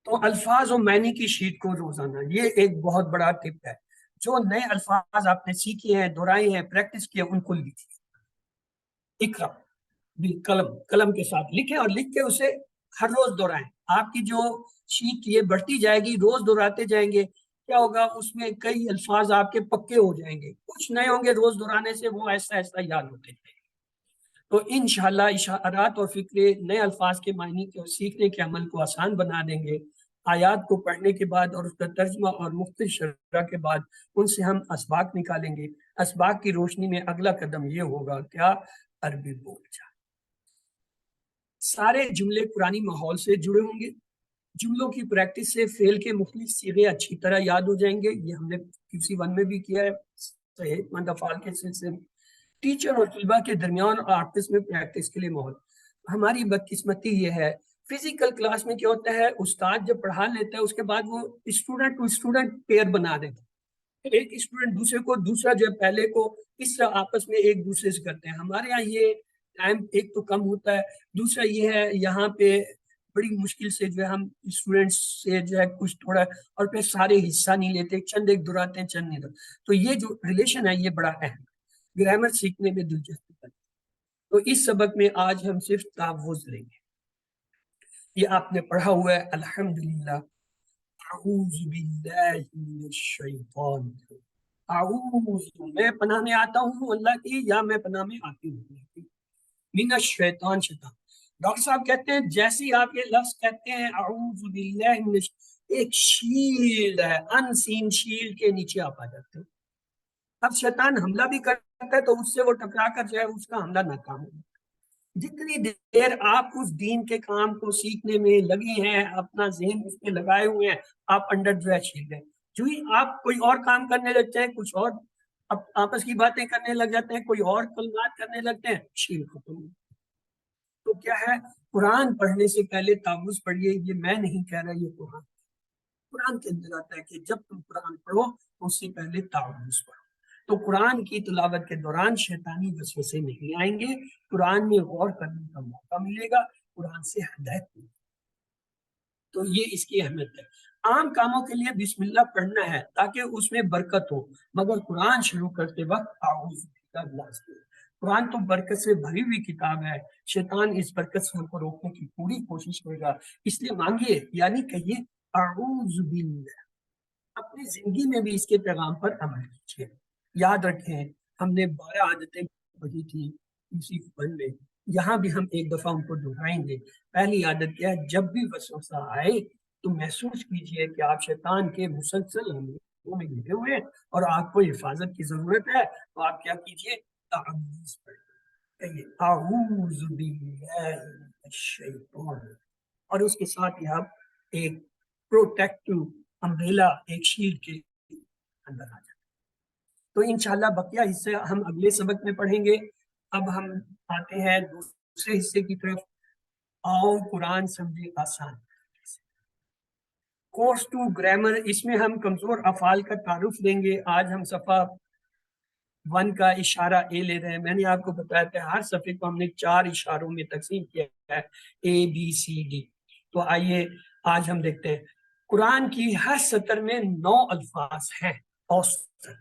تو الفاظ و معنی کی شیٹ کو روزانہ، یہ ایک بہت بڑا ٹپ ہے۔ جو نئے الفاظ آپ نے سیکھے ہیں، دہرائے ہیں، پریکٹس کیے، ان کو لکھیے، اقرا قلم کے ساتھ لکھیں اور لکھ کے اسے ہر روز دہرائیں۔ آپ کی جو شیٹ یہ بڑھتی جائے گی، روز دہراتے جائیں گے، کیا ہوگا اس میں کئی الفاظ آپ کے پکے ہو جائیں گے، کچھ نئے ہوں گے، روز دہرانے سے وہ ایسا ایسا یاد ہوتے جائیں گے۔ تو انشاءاللہ اشارات اور فکرے نئے الفاظ کے معنی کو سیکھنے کے عمل کو آسان بنا دیں گے۔ آیات کو پڑھنے کے بعد اور اس کا ترجمہ اور مختلف شرح کے بعد ان سے ہم اسباق نکالیں گے۔ اسباق کی روشنی میں اگلا قدم یہ ہوگا کیا؟ عربی بول جا۔ سارے جملے قرآنی ماحول سے جڑے ہوں گے۔ جملوں کی پریکٹس سے فعل کے مختلف صیغے اچھی طرح یاد ہو جائیں گے، یہ ہم نے QC1 میں بھی کیا ہے صحت مند افعال کے سلسلے میں۔ ٹیچر اور طلباء کے درمیان اور آپس میں پریکٹس کے لیے ماحول۔ ہماری بدقسمتی یہ ہے فزیکل کلاس میں کیا ہوتا ہے استاد جب پڑھا لیتا ہے اس کے بعد وہ اسٹوڈنٹ ٹو اسٹوڈنٹ پیئر بنا دیتا ہے، ایک اسٹوڈنٹ دوسرے کو، دوسرا جو ہے پہلے کو، اس طرح آپس میں ایک دوسرے سے کرتے ہیں۔ ہمارے یہاں یہ ٹائم ایک تو کم ہوتا ہے، دوسرا یہ ہے یہاں پہ بڑی مشکل سے جو ہے ہم اسٹوڈنٹس سے جو ہے کچھ تھوڑا، اور پھر سارے حصہ نہیں لیتے، چند ایک دہراتے ہیں، چند نہیں دہراتے۔ تو یہ جو ریلیشن ہے یہ بڑا اہم ہے، گرامر سیکھنے میں دلچسپی ہے۔ تو اس سبق میں آج ہم صرف تعوذ لیں گے. یہ آپ نے پڑھا ہوا ہے الحمدللہ اعوذ باللہ من الشیطان، اعوذ میں پناہ میں آتا ہوں اللہ کی، یا میں پناہ میں آتی ہوں اللہ کی، من الشیطان شیطان. ڈاکٹر صاحب کہتے ہیں جیسے ہی آپ یہ لفظ کہتے ہیں اعوذ باللہ من ایک شیلڈ ہے، ان سین شیلڈ کے نیچے آپ آ جاتے ہیں. اب شیطان حملہ بھی کرتا ہے تو اس سے وہ ٹکرا کر جو ہے اس کا حملہ ناکام ہو. جتنی دیر آپ اس دین کے کام کو سیکھنے میں لگے ہیں، اپنا ذہن اس میں لگائے ہوئے ہیں، آپ انڈر جو ہے شیلڈ ہیں. جو ہی آپ کوئی اور کام کرنے لگتے ہیں، کچھ اور آپس کی باتیں کرنے لگ جاتے ہیں، کوئی اور کلمات کرنے لگتے ہیں، شیلڈ ختم. تو کیا ہے، قرآن پڑھنے سے پہلے تعوذ پڑھیے. یہ میں نہیں کہہ رہا، یہ قرآن کے اندر آتا ہے کہ جب تم قرآن پڑھو تو اس سے پہلے تعوذ پڑھو. تو قرآن کی تلاوت کے دوران شیطانی وسوسے نہیں آئیں گے، قرآن میں غور کرنے کا موقع ملے گا، قرآن سے ہدایت ملے گی. تو یہ اس کی اہمیت ہے. عام کاموں کے لیے بسم اللہ پڑھنا ہے تاکہ اس میں برکت ہو، مگر قرآن شروع کرتے وقت اعوذ باللہ لازمی ہے. قرآن تو برکت سے بھری ہوئی کتاب ہے، شیطان اس برکت سے ہم کو روکنے کی پوری کوشش کرے گا. اس لیے مانگیے، یعنی کہیے اعوذ باللہ. اپنی زندگی میں بھی اس کے پیغام پر عمل کیجیے. یاد رکھیں ہم نے 12 عادتیں پڑھی تھی اسی فن میں، یہاں بھی ہم ایک دفعہ ان کو دہرائیں گے. پہلی عادت کیا ہے، جب بھی وسوسہ آئے تو محسوس کیجئے کہ آپ شیطان کے مسلسل حملوں میں گھرے ہوئے ہیں اور آپ کو حفاظت کی ضرورت ہے. تو آپ کیا کیجئے، تعوذ پڑھیے، اعوذ باللہ من الشیطان، اور اس کے ساتھ ہی آپ ایک پروٹیکٹو امبریلا، ایک شیلڈ کے اندر آ جائیں. تو انشاءاللہ بقیہ حصے ہم اگلے سبق میں پڑھیں گے. اب ہم آتے ہیں دوسرے حصے کی طرف. آؤ قرآن سمجھے آسان. کورس ٹو گرامر، اس میں ہم کمزور افعال کا تعارف لیں گے. آج ہم صفحہ 1 کا اشارہ اے لے رہے ہیں. میں نے آپ کو بتایا تھا ہر صفحے کو ہم نے 4 اشاروں میں تقسیم کیا ہے، اے بی سی ڈی. تو آئیے آج ہم دیکھتے ہیں. قرآن کی ہر سطر میں 9 الفاظ ہیں اوسطاً.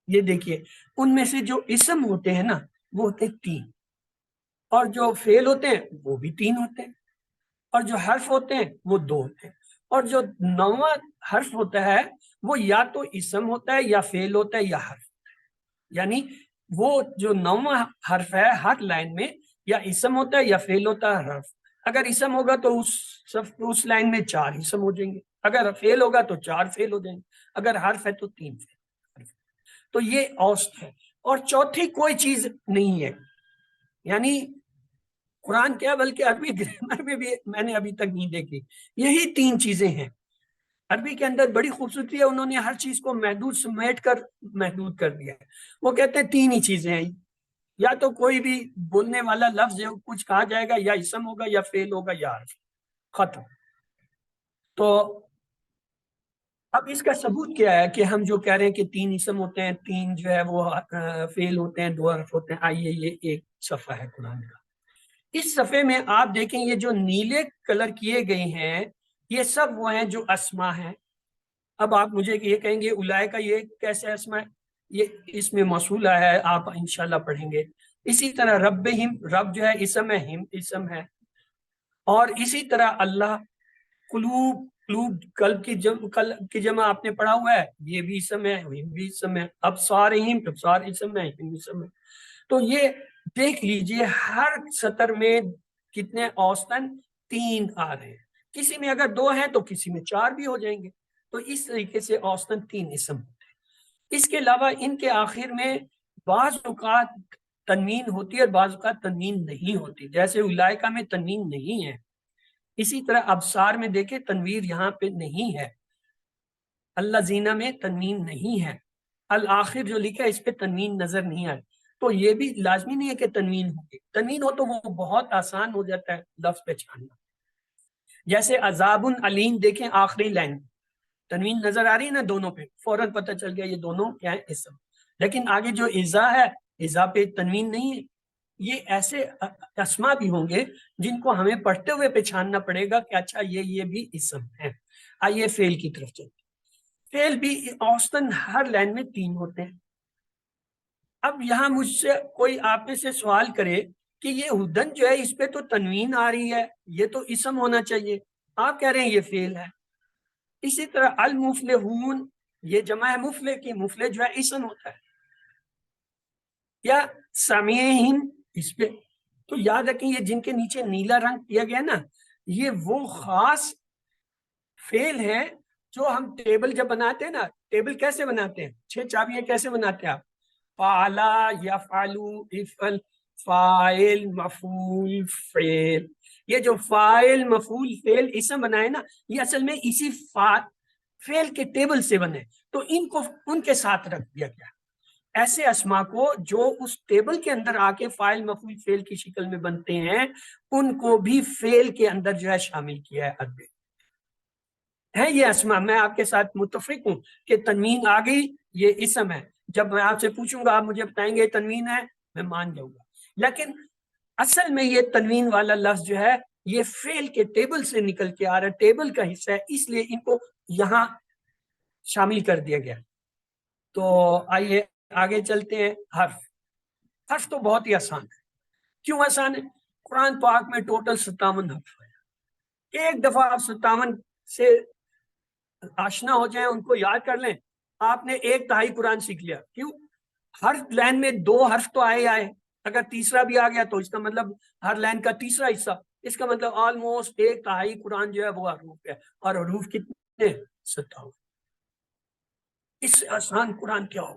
یہ دیکھیے ان میں سے جو اسم ہوتے ہیں نا وہ ہوتے ہیں 3، اور جو فعل ہوتے ہیں وہ بھی 3 ہوتے ہیں، اور جو حرف ہوتے ہیں وہ 2 ہوتے ہیں. اور جو 9واں حرف ہوتا ہے وہ یا تو اسم ہوتا ہے یا فعل ہوتا ہے یا حرف. یعنی وہ جو 9واں حرف ہے ہر لائن میں یا اسم ہوتا ہے یا فعل ہوتا ہے حرف. اگر اسم ہوگا تو اس لائن میں 4 اسم ہو جائیں گے، اگر فعل ہوگا تو 4 فعل ہو جائیں گے، اگر حرف ہے تو 3 فعل. تو یہ اوسط ہے، اور چوتھی کوئی چیز نہیں ہے. یعنی قرآن کیا بلکہ عربی گرامر میں بھی میں نے ابھی تک نہیں دیکھی. یہی 3 چیزیں ہیں. عربی کے اندر بڑی خوبصورتی ہے، انہوں نے ہر چیز کو محدود سمیٹ کر محدود کر دیا ہے. وہ کہتے ہیں 3 ہی چیزیں ہیں، یا تو کوئی بھی بولنے والا لفظ ہے کچھ کہا جائے گا، یا اسم ہوگا یا فعل ہوگا یا حرف، ختم. تو اب اس کا ثبوت کیا ہے کہ ہم جو کہہ رہے ہیں کہ 3 اسم ہوتے ہیں، 3 جو ہے وہ فعل ہوتے ہیں، 2 حرف ہوتے ہیں. آئیے یہ ایک صفحہ ہے قرآن کا. اس صفحے میں آپ دیکھیں یہ جو نیلے کلر کیے گئے ہیں یہ سب وہ ہیں جو اسما ہیں. اب آپ مجھے یہ کہیں گے اولئک یہ کیسے اسما ہے؟ یہ اس میں موصولہ ہے، آپ انشاءاللہ پڑھیں گے. اسی طرح ربہم، رب جو ہے اسم ہے، ہم اسم ہے. اور اسی طرح اللہ، قلوب، قلوب قلب کی جمع آپ نے پڑھا ہوا ہے، یہ بھی اسم ہے، ہم بھی اسم ہے. ابصارہم، ابصار اسم ہے، ہم اسم ہے. تو یہ دیکھ لیجئے ہر سطر میں کتنے اوسطاً 3 آ رہے ہیں. کسی میں اگر 2 ہیں تو کسی میں 4 بھی ہو جائیں گے. تو اس طریقے سے اوسطاً 3 اسم ہوتے ہیں. اس کے علاوہ ان کے آخر میں بعض اوقات تنوین ہوتی ہے اور بعض اوقات تنوین نہیں ہوتی، جیسے اولئک میں تنوین نہیں ہے. اسی طرح ابصار میں دیکھیں تنویر یہاں پہ نہیں ہے، الذین میں تنوین نہیں ہے، الآخر جو لکھا ہے اس پہ تنوین نظر نہیں آئے. تو یہ بھی لازمی نہیں ہے کہ تنوین ہوگی. تنوین ہو تو وہ بہت آسان ہو جاتا ہے لفظ پہچاننا. جیسے عذاب علیم، دیکھیں آخری لائن تنوین نظر آ رہی ہے نا دونوں پہ، فوراً پتہ چل گیا یہ دونوں کیا ہے، اسم. لیکن آگے جو اذا ہے، اذا پہ تنوین نہیں ہے. یہ ایسے اسما بھی ہوں گے جن کو ہمیں پڑھتے ہوئے پہچاننا پڑے گا کہ اچھا یہ بھی اسم ہے. آئیے فعل کی طرف چلتے. فعل بھی اوسطاً ہر لائن میں 3 ہوتے ہیں. اب یہاں مجھ سے کوئی آپ میں سے سوال کرے کہ یہ ہدن جو ہے اس پہ تو تنوین آ رہی ہے، یہ تو اسم ہونا چاہیے، آپ کہہ رہے ہیں یہ فعل ہے۔ اسی طرح المفلحون یہ جمع ہے مفلح کی، مفلح جو ہے اسم ہوتا ہے، یا سمیعہم اس پہ۔ تو یاد رکھیں یہ جن کے نیچے نیلا رنگ کیا گیا نا، یہ وہ خاص فعل ہے جو ہم ٹیبل جب بناتے ہیں نا، ٹیبل کیسے بناتے ہیں، 6 چابیاں کیسے بناتے ہیں آپ، فعلا یفعلو افعل فاعل مفعول فعل، یہ جو فاعل مفعول فعل اسم بنائے نا، یہ اصل میں اسی فعل کے ٹیبل سے بنے، تو ان کو ان کے ساتھ رکھ دیا گیا۔ ایسے اسما کو جو اس ٹیبل کے اندر آ کے فاعل مفعول فعل کی شکل میں بنتے ہیں، ان کو بھی فعل کے اندر جو ہے شامل کیا ہے ادب ہے۔ یہ اسما میں آپ کے ساتھ متفق ہوں کہ تنوین آ گئی یہ اسم ہے، جب میں آپ سے پوچھوں گا آپ مجھے بتائیں گے تنوین ہے، میں مان جاؤں گا، لیکن اصل میں یہ تنوین والا لفظ جو ہے یہ فعل کے ٹیبل سے نکل کے آ رہا ہے، ٹیبل کا حصہ ہے، اس لیے ان کو یہاں شامل کر دیا گیا۔ تو آئیے آگے چلتے ہیں۔ حرف تو بہت ہی آسان ہے۔ کیوں آسان ہے؟ قرآن پاک میں ٹوٹل 57 حرف ہے، ایک دفعہ آپ 57 سے آشنا ہو جائیں، ان کو یاد کر لیں، آپ نے 1/3 قرآن سیکھ لیا۔ کیوں؟ ہر لائن میں 2 حرف تو آئے، اگر تیسرا بھی آ گیا تو اس کا مطلب ہر لائن کا تیسرا حصہ، اس کا مطلب آلموسٹ 1/3 قرآن جو ہے وہ حروف ہے، اور حروف کتنے؟ 57۔ اس سے آسان قرآن کیا ہو؟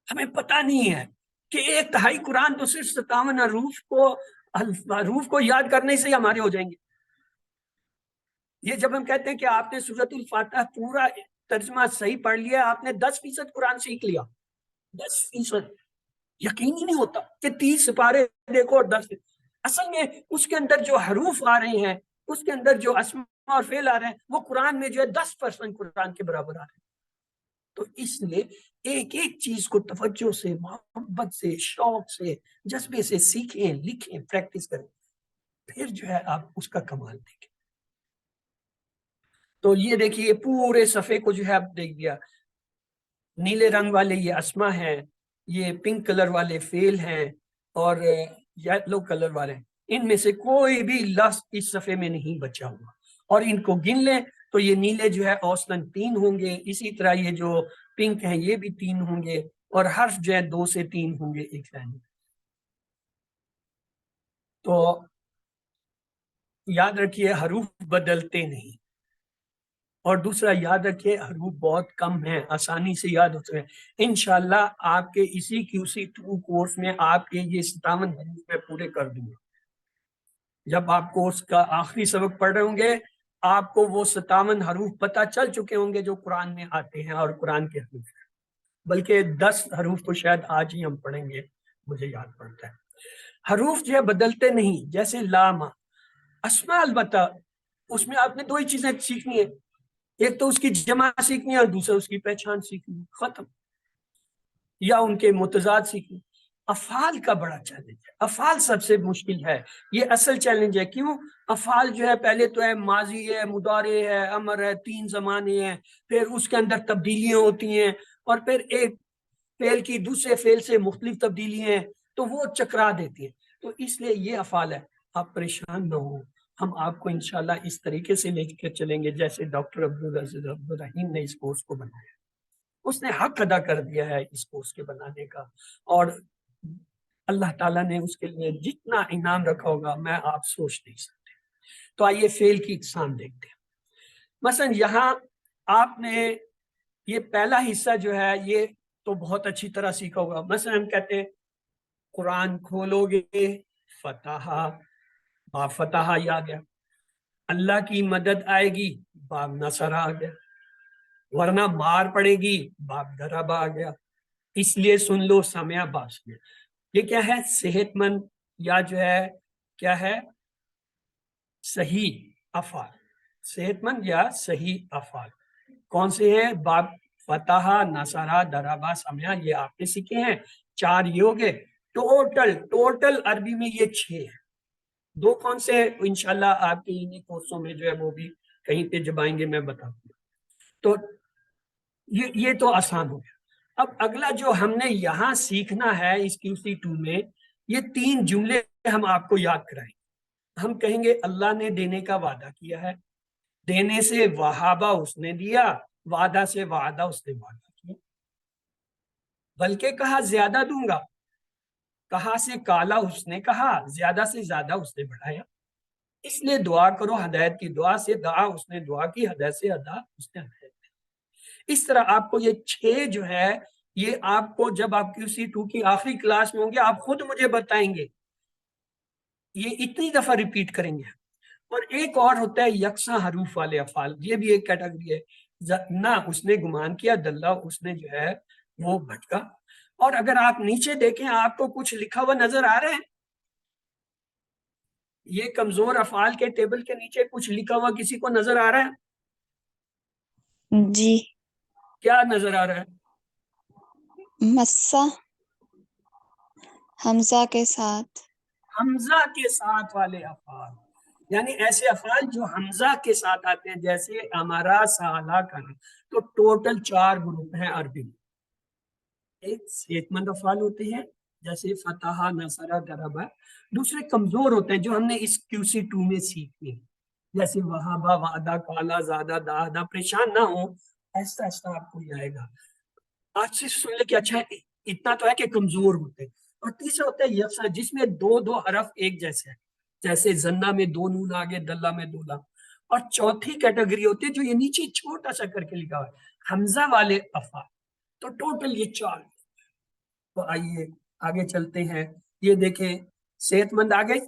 ہمیں پتہ نہیں ہے کہ 1/3 قرآن تو صرف 57 حروف کو یاد کرنے سے ہی ہمارے ہو جائیں گے۔ یہ جب ہم کہتے ہیں کہ آپ نے سورۃ الفاتحہ پورا ترجمہ صحیح پڑھ لیا، آپ نے 10% قرآن سیکھ لیا، 10%۔ یقین ہی نہیں ہوتا کہ 30 سپارے دیکھو اور 10، اصل میں اس کے اندر جو حروف آ رہے ہیں، اس کے اندر جو اسماء اور فعل آ رہے ہیں، وہ قرآن میں جو ہے 10% قرآن کے برابر آ رہے ہیں۔ تو اس لیے ایک ایک چیز کو توجہ سے، محبت سے، شوق سے، جذبے سے سیکھیں، لکھیں، پریکٹس کریں، پھر جو ہے آپ اس کا کمال دیکھیں۔ تو یہ دیکھیے پورے صفحے کو جو ہے آپ دیکھ دیا، نیلے رنگ والے یہ اسما ہیں، یہ پنک کلر والے فعل ہیں، اور یلو کلر والے ہیں۔ ان میں سے کوئی بھی لفظ اس صفحے میں نہیں بچا ہوا، اور ان کو گن لیں تو یہ نیلے جو ہے اوسطاً 3 ہوں گے، اسی طرح یہ جو پنک ہیں یہ بھی 3 ہوں گے، اور حرف جو ہے 2 سے 3 ہوں گے ایک لائن میں۔ تو یاد رکھیے حروف بدلتے نہیں، اور دوسرا یاد رکھیے حروف بہت کم ہیں، آسانی سے یاد ہوتے ہیں۔ انشاءاللہ آپ کے اسی QC2 کورس میں آپ کے یہ 57 حروف میں پورے کر دوں گا۔ جب آپ کورس کا آخری سبق پڑھ رہے ہوں گے، آپ کو وہ 57 حروف پتہ چل چکے ہوں گے جو قرآن میں آتے ہیں اور قرآن کے حروف ہیں، بلکہ 10 حروف تو شاید آج ہی ہم پڑھیں گے، مجھے یاد پڑتا ہے۔ حروف جو ہے بدلتے نہیں، جیسے لاما اسما، البتہ اس میں آپ نے 2 ہی چیزیں سیکھنی ہے، ایک تو اس کی جمع سیکھنی ہے اور دوسرا اس کی پہچان سیکھنی، ختم، یا ان کے متضاد سیکھنی۔ افعال کا بڑا چیلنج ہے، افعال سب سے مشکل ہے، یہ اصل چیلنج ہے۔ کیوں؟ افعال جو ہے پہلے تو ہے ماضی ہے، مضارع ہے، امر ہے، 3 زمانے ہیں، پھر اس کے اندر تبدیلیاں ہوتی ہیں، اور پھر ایک فعل کی دوسرے فعل سے مختلف تبدیلیاں ہیں، تو وہ چکرا دیتی ہیں۔ تو اس لیے یہ افعال ہے، آپ پریشان نہ ہوں، ہم آپ کو انشاءاللہ اس طریقے سے لے کر چلیں گے جیسے ڈاکٹر عبدالعزیز عبدالرحیم نے اس کورس کو بنایا۔ اس نے حق ادا کر دیا ہے اس کورس کے بنانے کا، اور اللہ تعالیٰ نے اس کے لیے جتنا انعام رکھا ہوگا میں آپ سوچ نہیں سکتے۔ تو آئیے فعل کی اقسام دیکھتے ہیں۔ مثلا یہاں آپ نے یہ پہلا حصہ جو ہے یہ تو بہت اچھی طرح سیکھا ہوگا۔ مثلا ہم کہتے ہیں قرآن کھولو گے، فتح، باب فتح یہ آ گیا، اللہ کی مدد آئے گی، باب نصر آ گیا، ورنہ مار پڑے گی، باب ضرب آ گیا، اس لیے سن لو، سمع، باب سمع۔ یہ کیا ہے؟ صحت مند، یا جو ہے کیا ہے؟ صحیح افعال، صحت مند یا صحیح افعال کون سے ہیں؟ باب فتح، نصرہ، ضربہ، سمع، یہ آپ نے سیکھے ہیں، 4 یہ ہو گئے۔ ٹوٹل عربی میں یہ 6 ہیں، 2 کون سے ہیں؟ انشاءاللہ آپ کے انہی کورسوں میں جو ہے وہ بھی کہیں پہ جب آئیں گے میں بتا دوں گا۔ تو یہ تو آسان ہو گیا۔ اب اگلا جو ہم نے یہاں سیکھنا ہے اس QC2 میں، یہ 3 جملے ہم آپ کو یاد کرائیں. ہم کہیں گے اللہ نے دینے کا وعدہ کیا ہے، دینے سے وہابہ اس نے دیا، وعدہ سے وعدہ اس نے وعدہ کیا، بلکہ کہا زیادہ دوں گا، کہا سے کالا اس نے کہا، زیادہ سے زیادہ اس نے بڑھایا. اس لیے دعا کرو ہدایت کی، دعا سے دعا اس نے دعا کی، ہدایت سے ادا اس نے ہدایت کی. اس طرح آپ کو یہ 6 جو ہے، یہ آپ کو جب آپ QC2 کی آخری کلاس میں ہوں گے آپ خود مجھے بتائیں گے، یہ اتنی دفعہ ریپیٹ کریں گے. اور ایک اور ہوتا ہے یکساں حروف والے افعال، یہ بھی ایک کیٹیگری ہے. نہ اس نے گمان کیا، دلہ اس نے جو ہے وہ بھٹکا. اور اگر آپ نیچے دیکھیں آپ کو کچھ لکھا ہوا نظر آ رہا ہے، یہ کمزور افعال کے ٹیبل کے نیچے کچھ لکھا ہوا کسی کو نظر آ رہا ہے؟ جی. کیا نظر آ رہا ہے؟ مسا حمزہ کے ساتھ. حمزہ کے ساتھ والے افعال، یعنی ایسے افعال جو حمزہ کے ساتھ آتے ہیں، جیسے ہمارا سالہ کرنا. تو ٹوٹل 4 گروپ ہیں عربی میں. ایک صحت مند افعال ہوتے ہیں جیسے فتح، نصرہ، ضربہ. دوسرے کمزور ہوتے ہیں جو ہم نے اس QC2 میں سیکھے، جیسے وہابہ، وعدہ، کالا، زادہ، داہدہ. پریشان نہ ہو، ایسا ایسا آپ کو یہ آئے گا. آج سے سن لے کہ اچھا اتنا تو ہے کہ کمزور ہوتے ہیں. اور تیسرا ہوتا ہے یکساں، جس میں 2 حرف ایک جیسے ہیں، جیسے زنہ میں 2 نون آگے، دلہ میں 2 لام. اور چوتھی کیٹیگری ہوتی ہے جو یہ نیچے چھوٹا سا کر کے لکھا ہوا ہے، حمزہ والے افعال. تو ٹوٹل یہ 4. تو آئیے آگے چلتے ہیں. یہ دیکھیں صحت مند آگے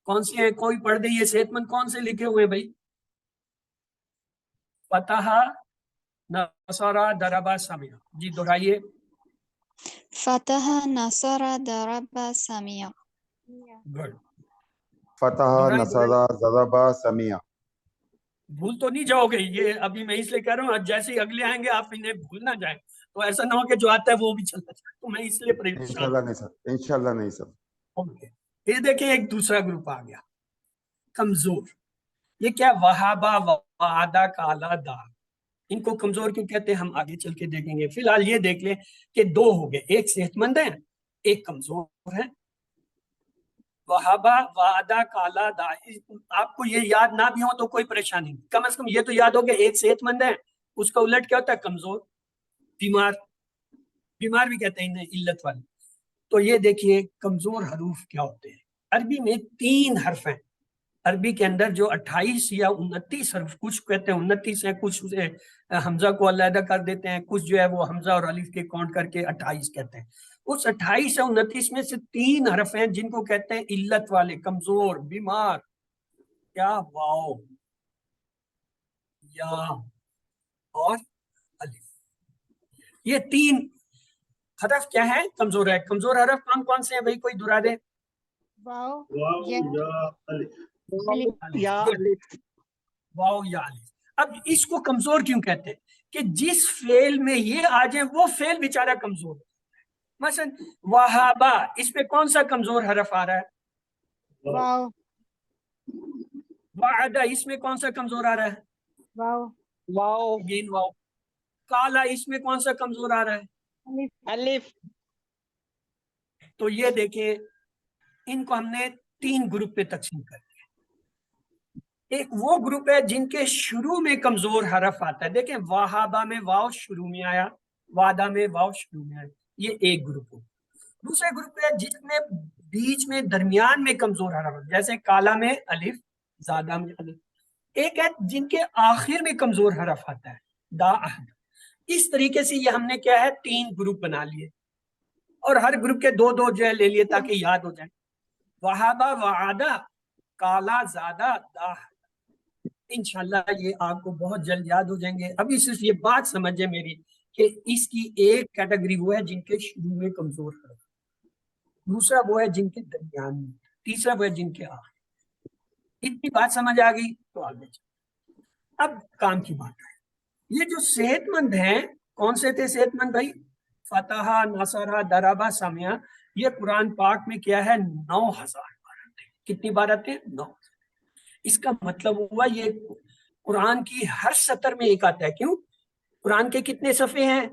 کون سے ہیں، کوئی پڑھ دے. یہ صحت مند کون سے لکھے ہوئے بھائی؟ فتح، نصرہ، ضربہ، سمع. جی دہرائیے. فتح، نصر، ضرب، سمیع. گڈ. فتح، نصرہ، ضرب، سمیع. بھول تو نہیں جاؤ گے، یہ ابھی میں اس لیے کہہ رہا ہوں جیسے ہی اگلے آئیں گے آپ انہیں بھول نہ جائیں، تو ایسا نہ ہو کہ جو آتا ہے وہ بھی چلتا جائے. تو میں اس لیے پریشان انشاءاللہ نہیں سر، انشاءاللہ نہیں سر. ہوں. یہ دیکھیں ایک دوسرا گروپ آ گیا، کمزور. یہ کیا؟ وہابہ، وعدہ، کالا، دا. ان کو کمزور کیوں کہتے ہیں ہم آگے چل کے دیکھیں گے. فی الحال یہ دیکھ لیں کہ 2 ہو گئے، ایک صحت مند ہے، ایک کمزور ہے. وہابہ، وعدہ، کالا، دا. آپ کو یہ یاد نہ بھی ہو تو کوئی پریشانی نہیں، کم از کم یہ تو یاد ہو کہ ایک صحت مند ہے، اس کا الٹ کیا ہوتا ہے؟ کمزور. بیمار، بیمار بھی کہتے ہیں انہیں علت والے. تو یہ دیکھیے کمزور حروف کیا ہوتے ہیں. عربی میں 3 حرف ہیں. عربی کے اندر جو 28 یا 29 حرف، کچھ کہتے ہیں 29 ہیں، کچھ اسے حمزہ کو علیحدہ کر دیتے ہیں، کچھ جو ہے وہ حمزہ اور الف کے کاؤنٹ کر کے 28 کہتے ہیں. اس 28 یا 29 میں سے 3 حرف ہیں جن کو کہتے ہیں علت والے، کمزور، بیمار. کیا؟ واو، یا اور الف. یہ 3 حرف کیا ہے؟ کمزور ہے. کمزور حرف کون کون سے ہیں بھائی؟ کوئی دہرا دے. واو، یا الف. واو یا الف. اب اس کو کمزور کیوں کہتے ہیں؟ کہ جس فعل میں یہ آ جائیں وہ فعل بیچارہ کمزور ہے. مثلا وہابہ، اس پہ کون سا کمزور حرف آ رہا ہے؟ واو، وعدہ، اس میں کون سا کمزور آ رہا ہے؟ واو، واو، اگین واو. کالا، اس میں کون سا کمزور آ رہا ہے؟ الف. تو یہ دیکھیں ان کو ہم نے 3 گروپ پہ تقسیم کر دیا. ایک وہ گروپ ہے جن کے شروع میں کمزور حرف آتا ہے. دیکھیں وہابہ میں واو شروع میں آیا، وعدہ میں واو شروع میں آیا، یہ ایک گروپ ہو. دوسرے گروپ ہے جس میں بیچ میں درمیان میں کمزور حرف، جیسے کالا میں الف، زادہ میں الف. ایک ہے جن کے آخر میں کمزور حرف آتا ہے، دا، احد. اس طریقے سے یہ ہم نے کیا ہے 3 گروپ بنا لیے، اور ہر گروپ کے 2 جو ہے لے لیے تاکہ یاد ہو جائے. وہابہ، وعدہ، کالا، زادہ، دا. انشاءاللہ یہ آپ کو بہت جلد یاد ہو جائیں گے. ابھی صرف یہ بات سمجھے میری کہ اس کی ایک کیٹیگری وہ ہے جن کے شروع میں کمزور حرف، دوسرا وہ ہے جن کے درمیان میں، تیسرا وہ ہے جن کے آخر. اتنی بات سمجھ آ گئی تو آگے چلیں. اب کام کی بات ہے. یہ جو صحت مند ہیں، کون سے تھے صحت مند بھائی؟ فتح، نصرہ، ضربہ، سمیع. یہ قرآن پاک میں کیا ہے 9000 بار آتے ہیں. کتنی بار آتے ہیں؟ 9. اس کا مطلب ہوا یہ قرآن کی ہر سطر میں ایک آتا ہے. کیوں؟ قرآن کے کتنے صفحے ہیں؟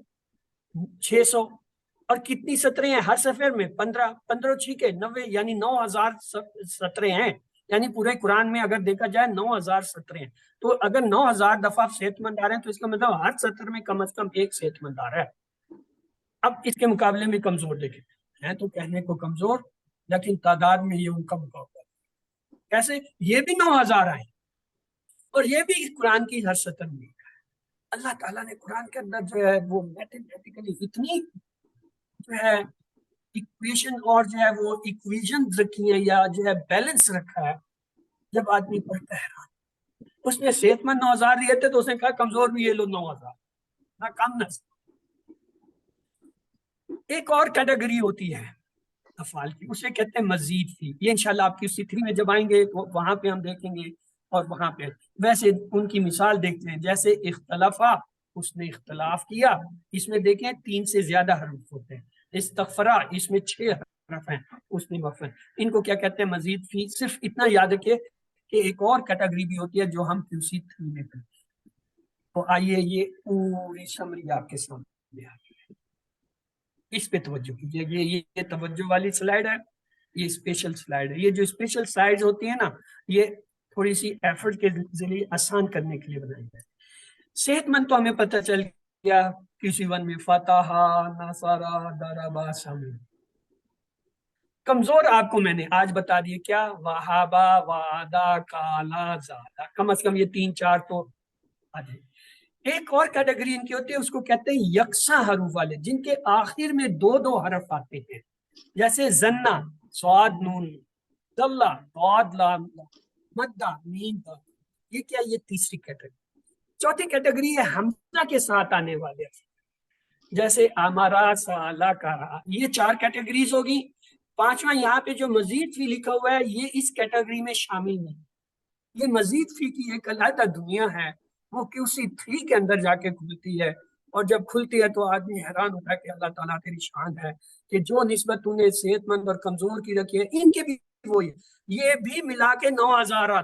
600. اور کتنی سطریں ہیں ہر صفحے میں؟ 15 چھیکے 90 یعنی 9000 سطریں ہیں. یعنی پورے قرآن میں اگر دیکھا جائے 9000 سطریں ہیں. تو اگر 9000 دفعہ آپ صحت مند آ رہے ہیں تو اس کا مطلب ہر سطر میں کم از کم ایک صحت مند آ رہا ہے. اب اس کے مقابلے میں کمزور دیکھیں ہیں تو کہنے کو کمزور، لیکن تعداد میں یہ ان کا مقابلہ ہے. کیسے؟ یہ بھی 9000 آئے اور یہ بھی قرآن کی ہر سطر میں. اللہ تعالیٰ نے قرآن کے اندر جو ہے وہ میتھمیٹیکلی اتنی جو ہے ایکویشن اور جو ہے وہ ایکویژن رکھی ہیں یا جو ہے بیلنس رکھا ہے. جب آدمی پڑھتا ہے اس میں صحت مند 9000 لیے تھے تو اس نے کہا کمزور بھی یہ لو 9000، نہ کم نہ. ایک اور کیٹیگری ہوتی ہے افعال کی، اسے کہتے ہیں مزید فی. یہ انشاءاللہ آپ کی C3 میں جب آئیں گے وہاں پہ ہم دیکھیں گے. اور وہاں پہ ویسے ان کی مثال دیکھتے ہیں، جیسے اختلافا، اس نے اختلاف کیا، اس میں دیکھیں 3 سے زیادہ حروف ہوتے ہیں. استغفرا، اس میں 6 حرف ہیں، اس میں وقف ہیں. ان کو کیا کہتے ہیں؟ مزید فی. صرف اتنا یاد رکھیے کہ ایک اور کیٹیگری بھی ہوتی ہے جو ہم QC3 میں کرتے ہیں. تو آئیے یہ پوری سمری آپ کے سامنے آ گئی ہے، اس پہ توجہ کیجیے. یہ توجہ والی سلائیڈ ہے، یہ اسپیشل سلائیڈ ہے. یہ جو اسپیشل سلائیڈ ہوتی ہیں نا، یہ تھوڑی سی ایفرٹ کے ذریعے آسان کرنے کے لیے بنائی ہے. صحت مند تو ہمیں پتہ چل گیا QC1 میں فتح، نصرہ، ضربہ، سمیع. کمزور آپ کو میں نے آج بتا دیے کیا؟ وہابا، وعدہ، کالا، زادہ. کم از کم یہ 3-4 تو آ جائے. ایک اور کیٹیگری ان کی ہوتی ہے، اس کو کہتے ہیں یکساں حروف والے، جن کے آخر میں 2 حرف آتے ہیں. جیسے زنا، صاد نون، دلہ، ضاد لام، مدہ، میم تا. یہ کیا؟ یہ تیسری کیٹیگری. چوتھی کیٹیگری ہے حمزہ کے ساتھ آنے والے، جیسے امارا، سالا، کرا. یہ 4 کیٹیگریز ہوگی. 5واں یہاں پہ جو مزید فی لکھا ہوا ہے یہ اس کیٹیگری میں شامل نہیں. یہ مزید فی کی ایک علیحدہ دنیا ہے، وہ QC3 کے اندر جا کے کھلتی ہے. اور جب کھلتی ہے تو آدمی حیران ہوتا ہے کہ اللہ تعالیٰ تیری شان ہے کہ جو نسبت تو نے صحت مند اور کمزور کی رکھی ہے ان کے بھی وہی. یہ بھی ملا کے 9000.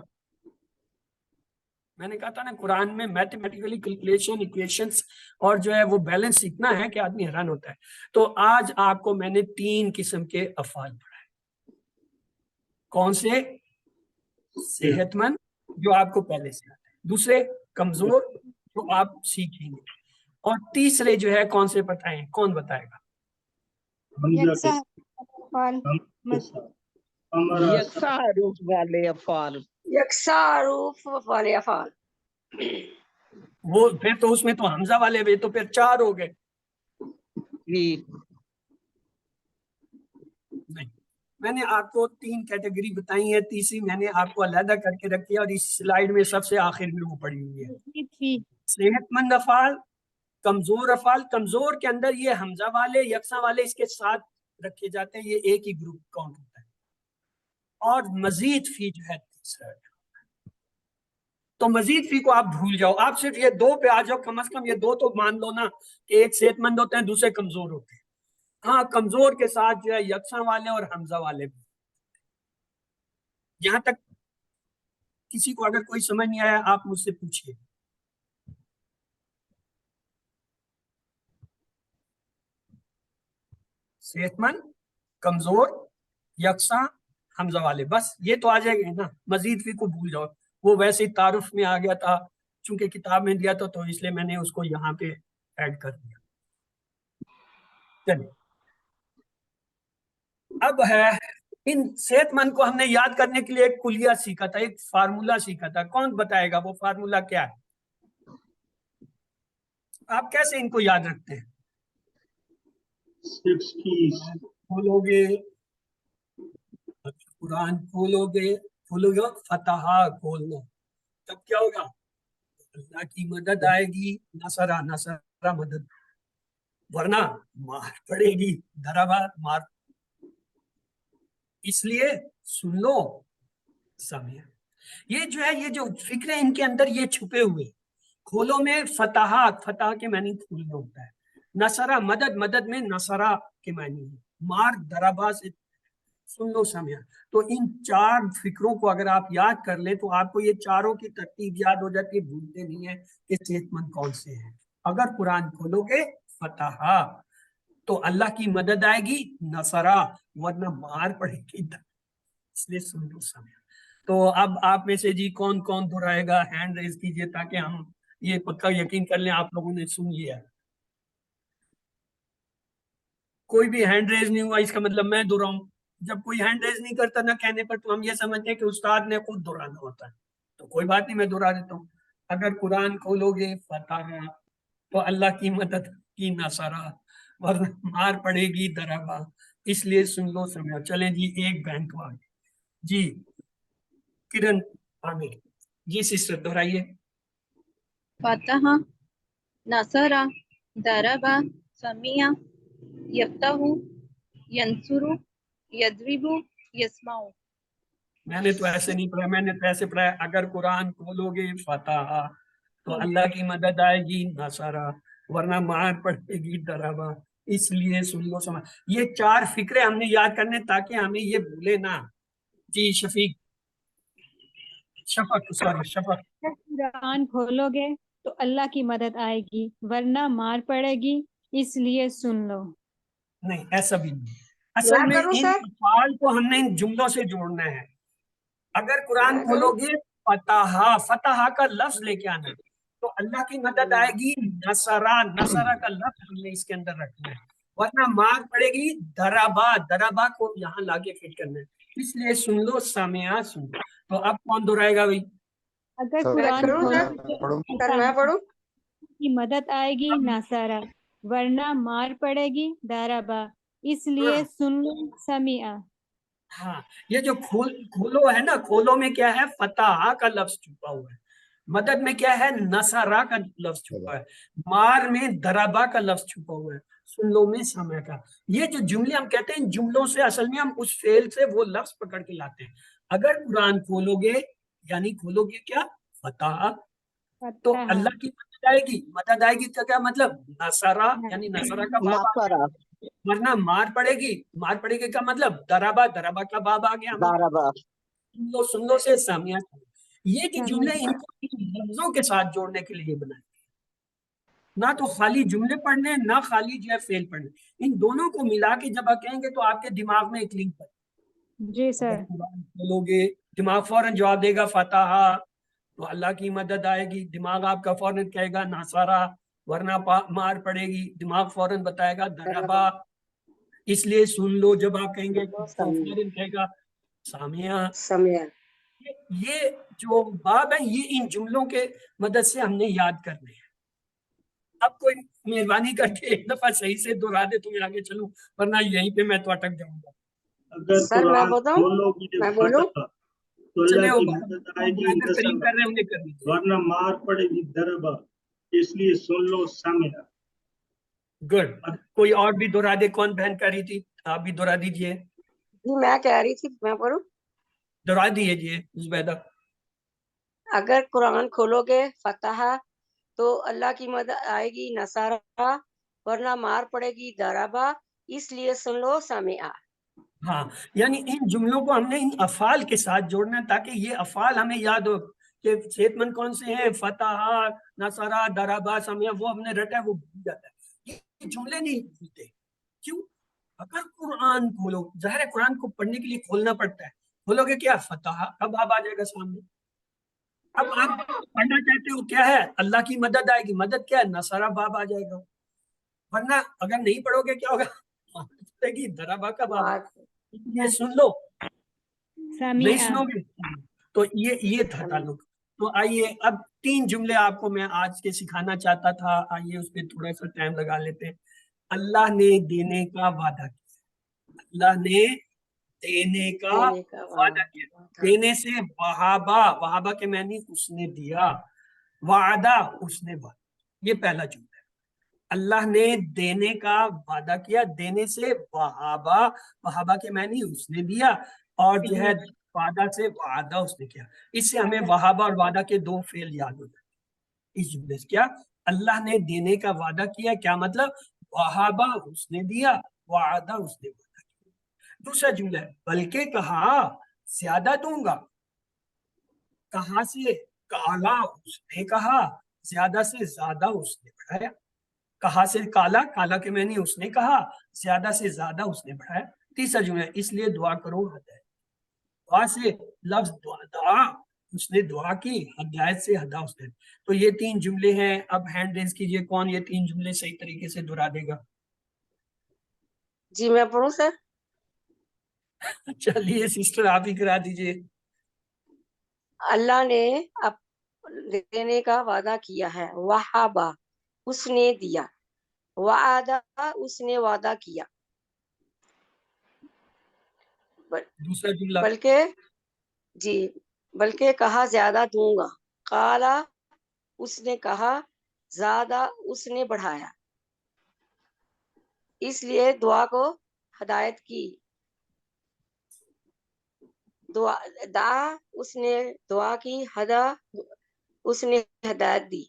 میں نے کہا تھا نا قرآن میں میتھمیٹیکلی کیلکولیشن، ایکویشنز اور جو ہے وہ بیلنس اتنا ہے کہ آدمی حیران ہوتا ہے. تو آج آپ کو میں نے 3 قسم کے افعال پڑھائے. کون سے؟ صحت مند، جو آپ کو پہلے سے آتا ہے. دوسرے کمزور، جو آپ سیکھیں گے. اور تیسرے جو ہے کون سے بتائیں؟ کون بتائے گا؟ یکساں افعال. یکساں حروف والے افعال. یکساں حروف والے افعال. وہ پھر تو اس میں تو حمزہ والے بھی تو پھر 4 ہو گئے. جی نہیں، میں نے آپ کو 3 کیٹیگری بتائی ہیں، تیسری میں نے آپ کو علیحدہ کر کے رکھی ہے اور اس سلائیڈ میں سب سے آخر میں وہ پڑی ہوئی ہے. صحت مند افعال، کمزور افعال. کمزور کے اندر یہ حمزہ والے، یکساں والے اس کے ساتھ رکھے جاتے ہیں، یہ ایک ہی گروپ کاؤنٹ ہوتا ہے. اور مزید فی جو ہے تیسرا. تو مزید فی کو آپ بھول جاؤ، آپ صرف یہ 2 پہ آ جاؤ. کم از کم یہ 2 تو مان لو نا کہ ایک صحت مند ہوتے ہیں، دوسرے کمزور ہوتے ہیں. ہاں کمزور کے ساتھ جو ہے یکساں والے اور حمزہ والے بھی. یہاں تک کسی کو اگر کوئی سمجھ نہیں آیا آپ مجھ سے پوچھیے. صحت مند، کمزور، یکساں، حمزہ والے، بس یہ تو آ جائے گا نا. مزید فی کو بھول جاؤ، وہ ویسے ہی تعارف میں آ گیا تھا، چونکہ کتاب میں دیا تھا تو اس لیے میں نے اس کو یہاں پہ ایڈ کر دیا. چلیے اب ہے ان صحت مند کو ہم نے یاد کرنے کے لیے ایک کلیہ سیکھا تھا، ایک فارمولا سیکھا تھا. کون بتائے گا وہ فارمولا کیا ہے؟ آپ کیسے ان کو یاد رکھتے ہیں؟ کھولو گے قرآن، کھولو گے فتح کھولنا، تب کیا ہوگا؟ اللہ کی مدد آئے گی. نصرہ، نصرہ مدد، ورنہ مار پڑے گی. ضربہ مار. اس لیے سن لو سمیع. یہ جو ہے یہ جو فکر ہے ان کے اندر یہ چھپے ہوئے. کھولو میں فتحات، فتح کے معنی کھولنا ہوتا ہے. نصرہ مدد، مدد میں نصرہ کے معنی ہے. مار، ضربہ سے سن لو سمیع. تو ان 4 فکروں کو اگر آپ یاد کر لیں تو آپ کو یہ چاروں کی ترتیب یاد ہو جاتی ہے، بھولتے نہیں ہیں کہ صحت مند کون سے ہیں. اگر قرآن کھولو گے فتح، تو اللہ کی مدد آئے گی نصرہ، ورنہ مار پڑے گی، اس لیے سن لو سمے۔ تو اب آپ میں سے جی کون کون دہرائے گا، ہینڈ ریز کیجئے تاکہ ہم یہ پکا یقین کر لیں آپ لوگوں نے سن لیا ہے۔ کوئی بھی ہینڈ ریز نہیں ہوا اس کا مطلب میں دہراؤں۔ جب کوئی ہینڈ ریز نہیں کرتا نہ کہنے پر تو ہم یہ سمجھتے ہیں کہ استاد نے خود دہرانا ہوتا ہے، تو کوئی بات نہیں، میں دہرا دیتا ہوں۔ اگر قرآن کھولو گے فتح تو اللہ کی مدد کی نصرہ، ورنہ مار پڑے گی دربا، اس لیے سن لو سمجھو۔ چلیں جی ایک بینک آگے جی کرن عامر جی سسٹر دہرائیے۔ فتح، نصر، ضرب، سمع، یفتح، ینصر، یضرب، یسمع۔ میں نے تو ایسے نہیں پڑھا، میں نے تو ایسے پڑھا ہے اگر قرآن کھولو گے فتح تو اللہ کی مدد آئے گی نصرہ، ورنہ مار پڑے گی دربا، اس لیے سن لو سمجھ۔ یہ چار فکرے ہم نے یاد کرنے تاکہ ہمیں یہ بھولے نہ۔ جی شفیق، شفق سوری شفق۔ قرآن کھولو گے تو اللہ کی مدد آئے گی ورنہ مار پڑے گی، اس لیے سن لو۔ نہیں ایسا بھی نہیں، اصل میں میں کروں ان سر؟ افعال کو ہم نے ان جملوں سے جوڑنا ہے۔ اگر قرآن میں کھولو کروں؟ گے فتح، فتح کا لفظ لے کے آنا تو اللہ کی مدد آئے گی نصرہ، نصرہ کا لفظ ہم نے اس کے اندر رکھنا ہے، ورنہ مار پڑے گی دربا، دربا کو یہاں لا کے فٹ کرنا ہے، اس لیے سن لو سمعا، سن لو۔ تو اب کون دہرائے گا بھائی؟ اگر سر، قرآن کروں کھولو سر؟ گے پڑھوں؟ سر میں پڑھوں؟ کی مدد آئے گی نصرہ، ورنہ مار پڑے گی دربا، اس لیے ہاں سن لو سمع۔ ہاں، یہ جو کھولو ہے نا، کھولو میں کیا ہے؟ فتح کا لفظ چھپا ہوا ہے، مدد میں کیا ہے؟ نصرہ کا لفظ چھپا ہے، مار میں دربا کا لفظ چھپا ہوا ہے، سن لو میں سمع کا۔ یہ جو جملے ہم کہتے ہیں ان جملوں سے اصل میں ہم اس فعل سے وہ لفظ پکڑ کے لاتے ہیں۔ اگر قرآن کھولو گے یعنی کھولو گے کیا؟ فتح، تو فتح، اللہ کی مدد آئے گی، مدد آئے گی تو کیا مطلب؟ نصرہ، یعنی نصرہ کا باب آ گیا، نصرہ، ورنہ مار پڑے گی، مار پڑے گی کا مطلب دربا، دربا کا باب آ گیا ہمارا۔ ضرب، سن لو سے سامعہ۔ یہ جو سمع۔ جملے ان کو ان لفظوں کے ساتھ جوڑنے کے لیے بنائے، نہ تو خالی جملے پڑھنے نہ خالی جو ہے فعل پڑھنے، ان دونوں کو ملا کے جب آپ کہیں گے تو آپ کے دماغ میں ایک لنک پڑے۔ جی سر۔ اگر قرآن کھولو گے دماغ فوراً جواب دے گا فتح، تو اللہ کی مدد آئے گی، دماغ آپ کا فوراً کہے گا نصرہ، ورنہ مار پڑے گی، دماغ فوراً بتائے گا دربا، اس لیے سن لو جب آپ کہیں گے تو فوراً کہے گا سامعہ۔ سمع۔ یہ جو باب ہے یہ ان جملوں کے مدد سے ہم نے یاد کرنے ہیں۔ اب کوئی مہربانی کر کے ایک دفعہ صحیح سے دہرا دے تو میں آگے چلوں، ورنہ یہیں پہ میں تو اٹک جاؤں گا۔ اگر سر میں قرآن بتاؤں؟ کھولو گے میں بولوں؟ فتح تو چلے اللہ وہ کی مدد آئے گی برادر کریم نصرہ، کر رہے ہیں انہیں کر دیجیے۔ ورنہ مار پڑے گی دربا، اس لیے سن لو سمع۔ گڈ، کوئی اور بھی دہرا دے؟ کون بہن کر رہی تھی؟ آپ بھی دہرا دیجیے، جی میں کہہ رہی تھی، میں پڑھوں؟ دہرا دیجیے زبیدہ۔ اگر قرآن کھولو گے فتح تو اللہ کی مدد آئے گی نصرہ، ورنہ مار پڑے گی دربا، اس لیے سن لو سمع۔ ہاں، یعنی ان جملوں کو ہم نے ان افعال کے ساتھ جوڑنا ہے تاکہ یہ افعال ہمیں یاد ہو کہ صحت مند کون سے ہیں، فتح، نصرہ، دربا، سمع، وہ ہم نے رٹا ہے وہ بھول جاتا ہے، یہ جملے نہیں بھولتے۔ کیوں؟ اگر قرآن کھولو، ظاہر ہے قرآن کو پڑھنے کے لیے کھولنا پڑتا ہے، کھولو گے کیا؟ فتح، اب آپ آ جائے گا سامنے۔ اب آپ پڑھنا چاہتے ہو کیا ہے؟ اللہ کی مدد آئے گی، مدد کیا ہے؟ نصرہ باب آ جائے گا، ورنہ اگر نہیں پڑھو گے کیا ہوگا؟ دربا کا باب، یہ سن لو، نہیں سمع۔ سنو گے تو یہ تھا تعلق۔ تو آئیے اب تین جملے آپ کو میں آج کے سکھانا چاہتا تھا، آئیے اس پہ تھوڑا سا ٹائم لگا لیتے ہیں۔ اللہ نے دینے کا وعدہ کیا، اللہ نے دینے کا وعدہ کیا، دینے سے وہابہ، وہابہ کے معنی اس نے دیا، وعدہ اس نے وعدہ، یہ پہلا جملہ ہے۔ اللہ نے دینے کا وعدہ کیا، دینے سے وہابہ، وہابہ کے معنی اس نے دیا، اور جو ہے وعدہ سے وعدہ اس نے کیا۔ اس سے ہمیں وہابہ اور وعدہ کے دو فعل یاد ہو جاتے ہیں اس جملے سے۔ کیا؟ اللہ نے دینے کا وعدہ کیا، کیا مطلب؟ وہابہ اس نے دیا، وعدہ اس نے وعدہ کیا۔ دوسرا جملہ ہے بلکہ کہا زیادہ دوں گا، کہاں سے؟ کالا اس نے کہا، زیادہ سے زیادہ اس نے بڑھایا۔ کہا سے کالا، کالا کے میں نے اس نے کہا، زیادہ سے زیادہ اس نے بڑھایا. تیسرا جملہ اس لیے دعا کرو ہدایت. دعا سے لفظ دعا اس نے دعا کی، ہدایت سے ہدا اس نے. تو یہ 3 جملے ہیں. اب ہینڈ ریز کیجئے کون یہ 3 جملے صحیح طریقے سے دہرا دے گا. جی میں پڑھوں سر. چلیے سسٹر آپ ہی کرا دیجئے. اللہ نے دینے کا وعدہ کیا ہے. وہابا اس نے دیا. وعدہ اس نے وعدہ کیا. دوسرا جملہ بلکہ کہا زیادہ دوں گا. قالا اس نے کہا زیادہ اس نے بڑھایا. اس لیے دعا کو ہدایت کی. دعا اس نے دعا کی، ہدا اس نے ہدایت دی.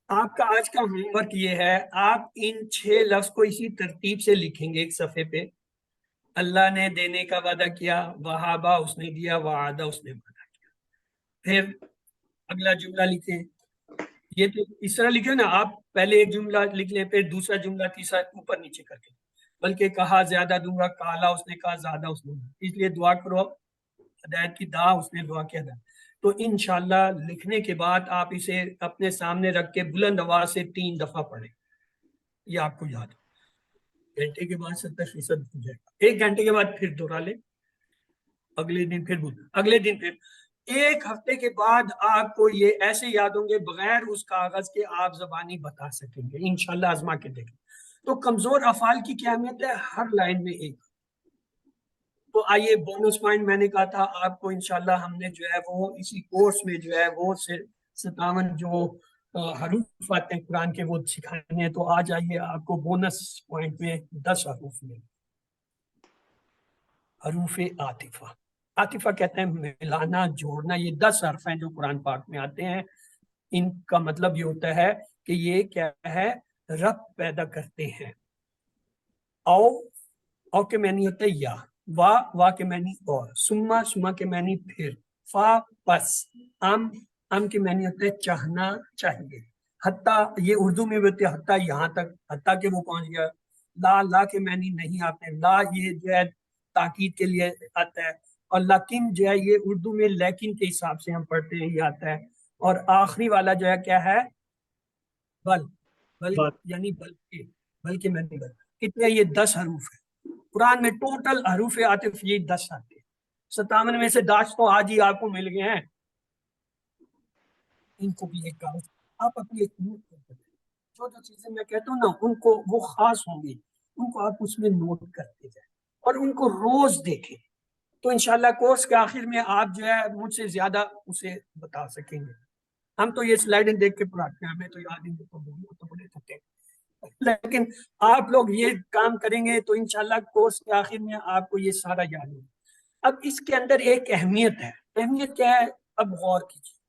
آپ کا آج کا ہوم ورک یہ ہے، آپ ان 6 لفظ کو اسی ترتیب سے لکھیں گے ایک صفحے پہ. اللہ نے دینے کا وعدہ کیا، وہابا اس نے دیا، وعدہ اس نے وعدہ کیا. پھر اگلا جملہ لکھیں. یہ تو اس طرح لکھیں نا، آپ پہلے ایک جملہ لکھ لیں، پھر دوسرا جملہ، تیسرا اوپر نیچے کر کے. بلکہ کہا زیادہ دوں گا، کالا اس نے کہا زیادہ اس نے. اس لیے دعا کرو ہدایت کی، دا اس نے دعا کی ہدایت. تو انشاءاللہ لکھنے کے بعد آپ اسے اپنے سامنے رکھ کے بلند آواز سے 3 دفعہ پڑھیں. یہ آپ کو یاد ہو. گھنٹے کے بعد 70% ہو جائے گا. 1 گھنٹے کے بعد پھر دوہرا لیں. اگلے دن پھر اگلے دن پھر 1 ہفتے کے بعد آپ کو یہ ایسے یاد ہوں گے بغیر اس کاغذ کے آپ زبانی بتا سکیں گے. انشاءاللہ آزما کے دیکھیں. تو کمزور افعال کی کیا اہمیت ہے؟ ہر لائن میں ایک. تو آئیے بونس پوائنٹ میں نے کہا تھا آپ کو انشاءاللہ ہم نے جو ہے وہ اسی کورس میں جو ہے وہ 57 جو حروف آتے ہیں قرآن کے وہ سکھانے ہیں. تو آج آئیے آپ کو بونس پوائنٹ میں 10 حروف میں. حروف عاطفہ. عاطفہ کہتے ہیں ملانا، جوڑنا. یہ 10 حرف ہیں جو قرآن پاک میں آتے ہیں. ان کا مطلب یہ ہوتا ہے کہ یہ کیا ہے؟ رب پیدا کرتے ہیں. او کے معنی ہوتا ہے یا، وا کے معنی اور، سما کے معنی پھر، فا پس، ام کے معنی ہوتا ہے چاہنا، چاہیے. حتیٰ یہ اردو میں بھی ہوتے ہیں حتیٰ یہاں تک، حتیٰ کہ وہ پہنچ گیا. لا کے معنی نہیں آتے. لا یہ جو ہے تاکید کے لیے آتا ہے. اور لیکن جو ہے یہ اردو میں لیکن کے حساب سے ہم پڑھتے ہیں، یہ آتا ہے. اور آخری والا جو ہے کیا ہے؟ بل یعنی بلکہ میں نہیں بل. کتنے؟ یہ 10 حروف ہے قرآن میں. ٹوٹل حروف عاطف یہ 10 آتے ہیں. 57 میں سے 10 تو آج ہی آپ کو مل گئے ہیں. ان کو بھی ایک کاغذ آپ اپنی ایک نوٹ کرتے ہیں. جو چیزیں میں کہتا ہوں نا ان کو وہ خاص ہوں گی، ان کو آپ اس میں نوٹ کرتے جائیں اور ان کو روز دیکھیں. تو انشاءاللہ کورس کے آخر میں آپ جو ہے مجھ سے زیادہ اسے بتا سکیں گے. ہم تو یہ سلائڈیں دیکھ کے پڑھاتے ہیں، ہمیں تو یاد ہی تو بڑے تھکے. لیکن آپ لوگ یہ کام کریں گے تو انشاءاللہ کورس کے آخر میں آپ کو یہ سارا یاد ہوگا. اب اس کے اندر ایک اہمیت ہے. اہمیت کیا ہے؟ اب غور کیجیے.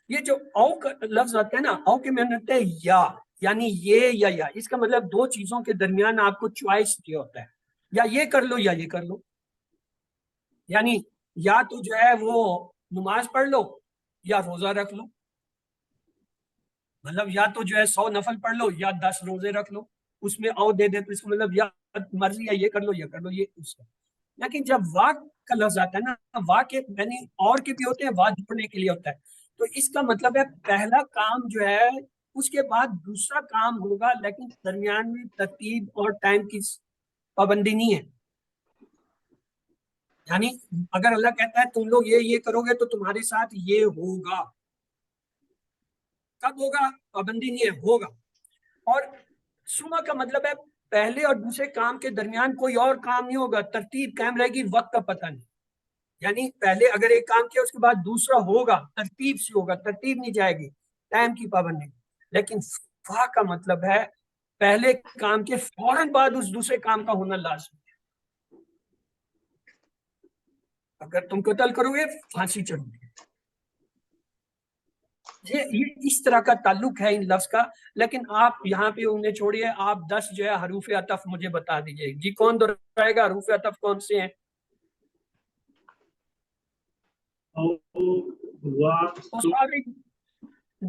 یہ جو او کا لفظ آتا ہے نا، او کے معنی ہوتا ہے یا، یعنی یہ یا. اس کا مطلب 2 چیزوں کے درمیان آپ کو چوائس دیا ہوتا ہے، یا یہ کر لو یا یہ کر لو. یعنی یا تو جو ہے وہ نماز پڑھ لو یا روزہ رکھ لو. مطلب یا تو جو ہے 100 نفل پڑھ لو یا 10 روزے رکھ لو. اس میں او دے دے تو اس کا مطلب یا مرضی ہے یہ کر لو یہ کر لو، یہ اس کا. لیکن جب وا کا لفظ آتا ہے نا، وا کے یعنی اور کے بھی ہوتے ہیں، وا جوڑنے کے لیے ہوتا ہے. تو اس کا مطلب ہے پہلا کام جو ہے اس کے بعد دوسرا کام ہوگا، لیکن درمیان میں ترتیب اور ٹائم کی پابندی نہیں ہے. یعنی اگر اللہ کہتا ہے تم لوگ یہ کرو گے تو تمہارے ساتھ یہ ہوگا. کب ہوگا؟ پابندی نہیں ہے، ہوگا. اور سما کا مطلب ہے پہلے اور دوسرے کام کے درمیان کوئی اور کام نہیں ہوگا، ترتیب قائم رہے گی، وقت کا پتہ نہیں. یعنی پہلے اگر ایک کام کیا اس کے بعد دوسرا ہوگا، ترتیب سے ہوگا، ترتیب نہیں جائے گی، ٹائم کی پابندی. لیکن فا کا مطلب ہے پہلے کام کے فوراً بعد اس دوسرے کام کا ہونا لازمی ہے. اگر تم قتل کرو گے پھانسی چڑھو گے. یہ اس طرح کا تعلق ہے ان لفظ کا. لیکن آپ یہاں پہ انہیں چھوڑیے، آپ 10 جو ہے حروف عطف مجھے بتا دیجئے. جی کون دہرائے گا حروف عطف کون سے ہیں؟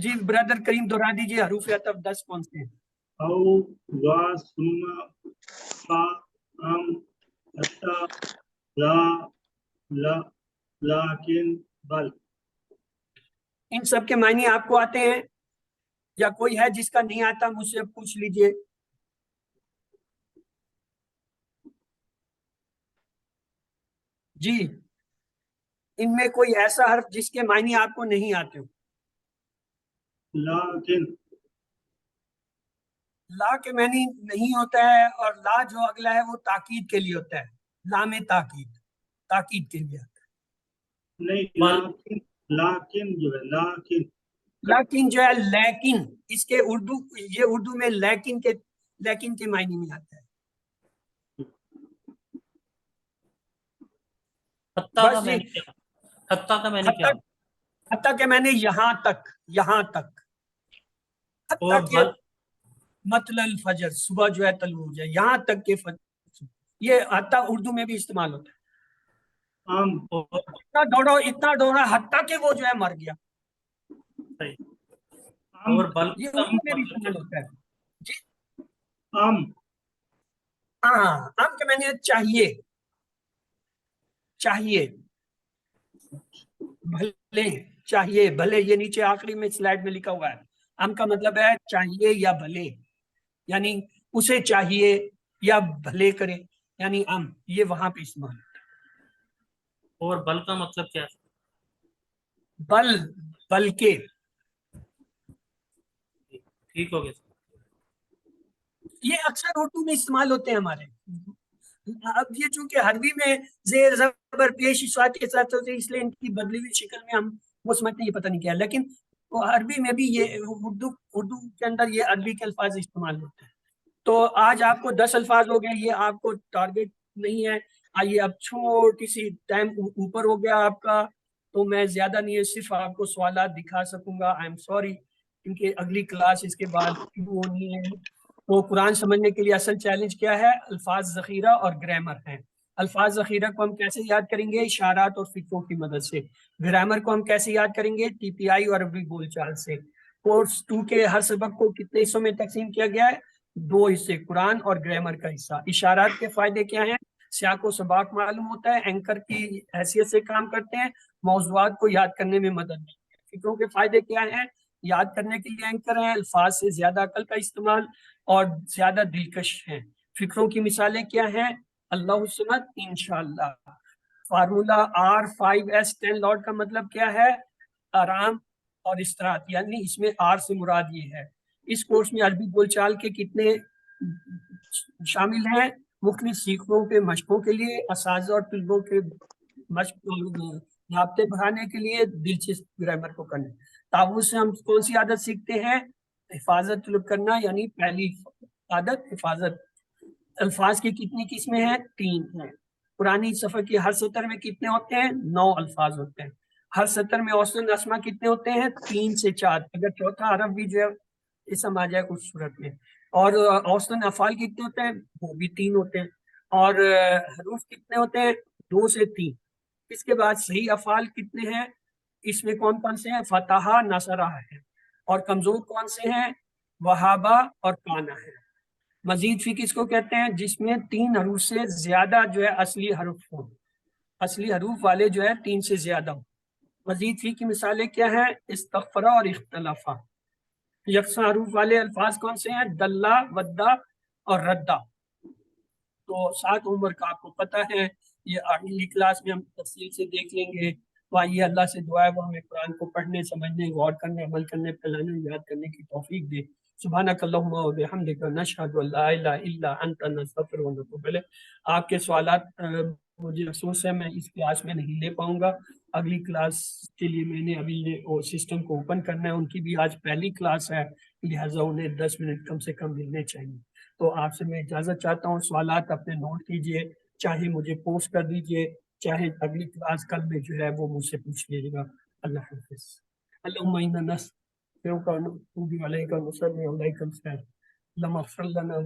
جی برادر کریم دوہرا دیجیے حروف عطف 10 کون سے ہیں؟ او وا ثم فا ام حتی لا لا لیکن بل. ان سب کے معنی آپ کو آتے ہیں یا کوئی ہے جس کا نہیں آتا مجھ سے پوچھ لیجئے. جی ان میں کوئی ایسا حرف جس کے معنی آپ کو نہیں آتے ہو؟ لیکن لا کے معنی نہیں ہوتا ہے، اور لا جو اگلا ہے وہ تاکید کے لیے ہوتا ہے. لام تاکید، تاکید کے لیے آتا ہے. نہیں لیکن جو ہے لیکن جو ہے لیکن اس کے اردو میں لیکن کے معنی میں آتا ہے. حتیٰ کا بس معنی کیا؟ حتیٰ کا معنی کیا؟ حتیٰ کہ میں نے یہاں تک حتیٰ اور کہ مطلع الفجر، صبح جو ہے طلوع ہو جائے، یہاں تک کہ فجر. یہ حتیٰ اردو میں بھی استعمال ہوتا ہے. اتنا دوڑا حتیٰ کہ وہ جو ہے مر گیا. اور بل یہ اردو میں بھی استعمال ہوتا ہے. جی ہاں کہ میں نے چاہیے بھلے یہ نیچے آخری میں سلائیڈ میں لکھا ہوا ہے. ام کا مطلب ہے چاہیے یا بھلے، یعنی اسے چاہیے یا بھلے کرے، یعنی ام یہ وہاں پہ استعمال ہوتا ہے. اور بل کا مطلب کیا ہے؟ بلکہ. ٹھیک ہو گیا. یہ اکثر اردو میں استعمال ہوتے ہیں ہمارے. اب یہ چونکہ عربی میں زیر زبر پیش اشارت کے ساتھ ہوتے ہیں، اس لیے ان کی بدلی ہوئی شکل میں ہم وہ سمجھتے ہیں یہ پتہ نہیں کیا ہے، لیکن عربی میں بھی یہ اردو کے اندر یہ عربی کے الفاظ استعمال ہوتے ہیں. تو آج آپ کو 10 الفاظ ہو گئے، یہ آپ کو ٹارگٹ نہیں ہے. آئیے اب چھوٹی سی ٹائم اوپر ہو گیا آپ کا، تو میں زیادہ نہیں ہے، صرف آپ کو سوالات دکھا سکوں گا. آئی ایم سوری، کیونکہ اگلی کلاس اس کے بعد شروع ہونی ہے. تو قرآن سمجھنے کے لیے اصل چیلنج کیا ہے؟ الفاظ ذخیرہ اور گرامر ہے. الفاظ ذخیرہ کو ہم کیسے یاد کریں گے؟ اشارات اور فقروں کی مدد سے. گرامر کو ہم کیسے یاد کریں گے؟ ٹی پی آئی اور عربی بول چال سے. کورس 2 کے ہر سبق کو کتنے حصوں میں تقسیم کیا گیا ہے؟ 2 حصے، قرآن اور گرامر کا حصہ. اشارات کے فائدے کیا ہیں؟ سیاق و سباق معلوم ہوتا ہے، اینکر کی حیثیت سے کام کرتے ہیں، موضوعات کو یاد کرنے میں مدد ملتی ہے. فقروں کے فائدے کیا ہیں؟ یاد کرنے کے لیے اینکر ہیں، الفاظ سے زیادہ عقل کا استعمال اور زیادہ دلکش ہیں. فقروں کی مثالیں کیا ہیں؟ اللہ الصمد، انشاءاللہ. فارمولا R5S10 لارڈ کا مطلب کیا ہے؟ آرام اور استراحت، یعنی اس میں R سے مراد یہ ہے. اس کورس میں عربی بول چال کے کتنے شامل ہیں؟ مختلف سیکھوں کے مشقوں کے لیے، اساتذہ اور طلبوں کے مشق رابطے بڑھانے کے لیے، دلچسپ گرامر کو کرنے. تعوذ سے ہم کون سی عادت سیکھتے ہیں؟ حفاظت طلب کرنا، یعنی پہلی عادت حفاظت. الفاظ کی کتنی قسمیں ہیں؟ 3 ہیں. قرآنی صفحے کی ہر سطر میں کتنے ہوتے ہیں؟ 9 الفاظ ہوتے ہیں. ہر سطر میں اوسطاً اسما کتنے ہوتے ہیں؟ 3 سے 4. اگر چوتھا حرف بھی جو ہے اسم آ جائے کچھ صورت میں. اور اوسطاً افعال کتنے ہوتے ہیں؟ وہ بھی 3 ہوتے ہیں. اور حروف کتنے ہوتے ہیں؟ 2 سے 3. اس کے بعد صحیح افعال کتنے ہیں؟ اس میں کون کون سے ہیں؟ فتحہ، نصرہ ہے. اور کمزور کون سے ہیں؟ وہابہ اور کانا ہے. مزید فی کس کو کہتے ہیں؟ جس میں 3 حروف سے زیادہ جو ہے اصلی حروف ہوں، اصلی حروف والے جو ہے 3 سے زیادہ ہوں. مزید فی کی مثالیں کیا ہیں؟ استغفرہ اور اختلافہ. یکساں حروف والے الفاظ کون سے ہیں؟ دلہ، ودہ اور ردہ. تو 7 عمر کا آپ کو پتہ ہے، یہ اگلی کلاس میں ہم تفصیل سے دیکھ لیں گے. تو آئیے اللہ سے دعا ہے وہ ہمیں قرآن کو پڑھنے، سمجھنے، غور کرنے، عمل کرنے، پھیلانے، یاد کرنے کی توفیق دے. سبحانک اللہم و بحمدک نشہد ان لا الہ الا انت نستغفرک و نتوب الیک. آپ کے سوالات مجھے افسوس ہے میں اس کلاس میں نہیں لے پاؤں گا. اگلی کلاس کے لیے میں نے ابھی یہ سسٹم کو اوپن کرنا ہے، ان کی بھی آج پہلی کلاس ہے، لہٰذا انہیں 10 منٹ کم سے کم ملنے چاہیے. تو آپ سے میں اجازت چاہتا ہوں، سوالات اپنے نوٹ کیجئے، چاہے مجھے پوسٹ کر دیجئے، چاہے اگلی کلاس کل میں جو ہے وہ مجھ سے پوچھ لیجیے گا. اللہ حافظ. اللہم انا نستغفرک و نتوب الیک و نصلی علیک السلام. اللہم اغفر لنا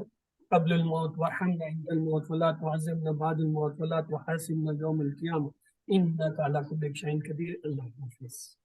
قبل الموت وارحمنا عند الموت ولا تعذبنا بعد الموت ولا تحاسبنا یوم القیامہ انک علی کل شیء قدیر. اللہ حافظ.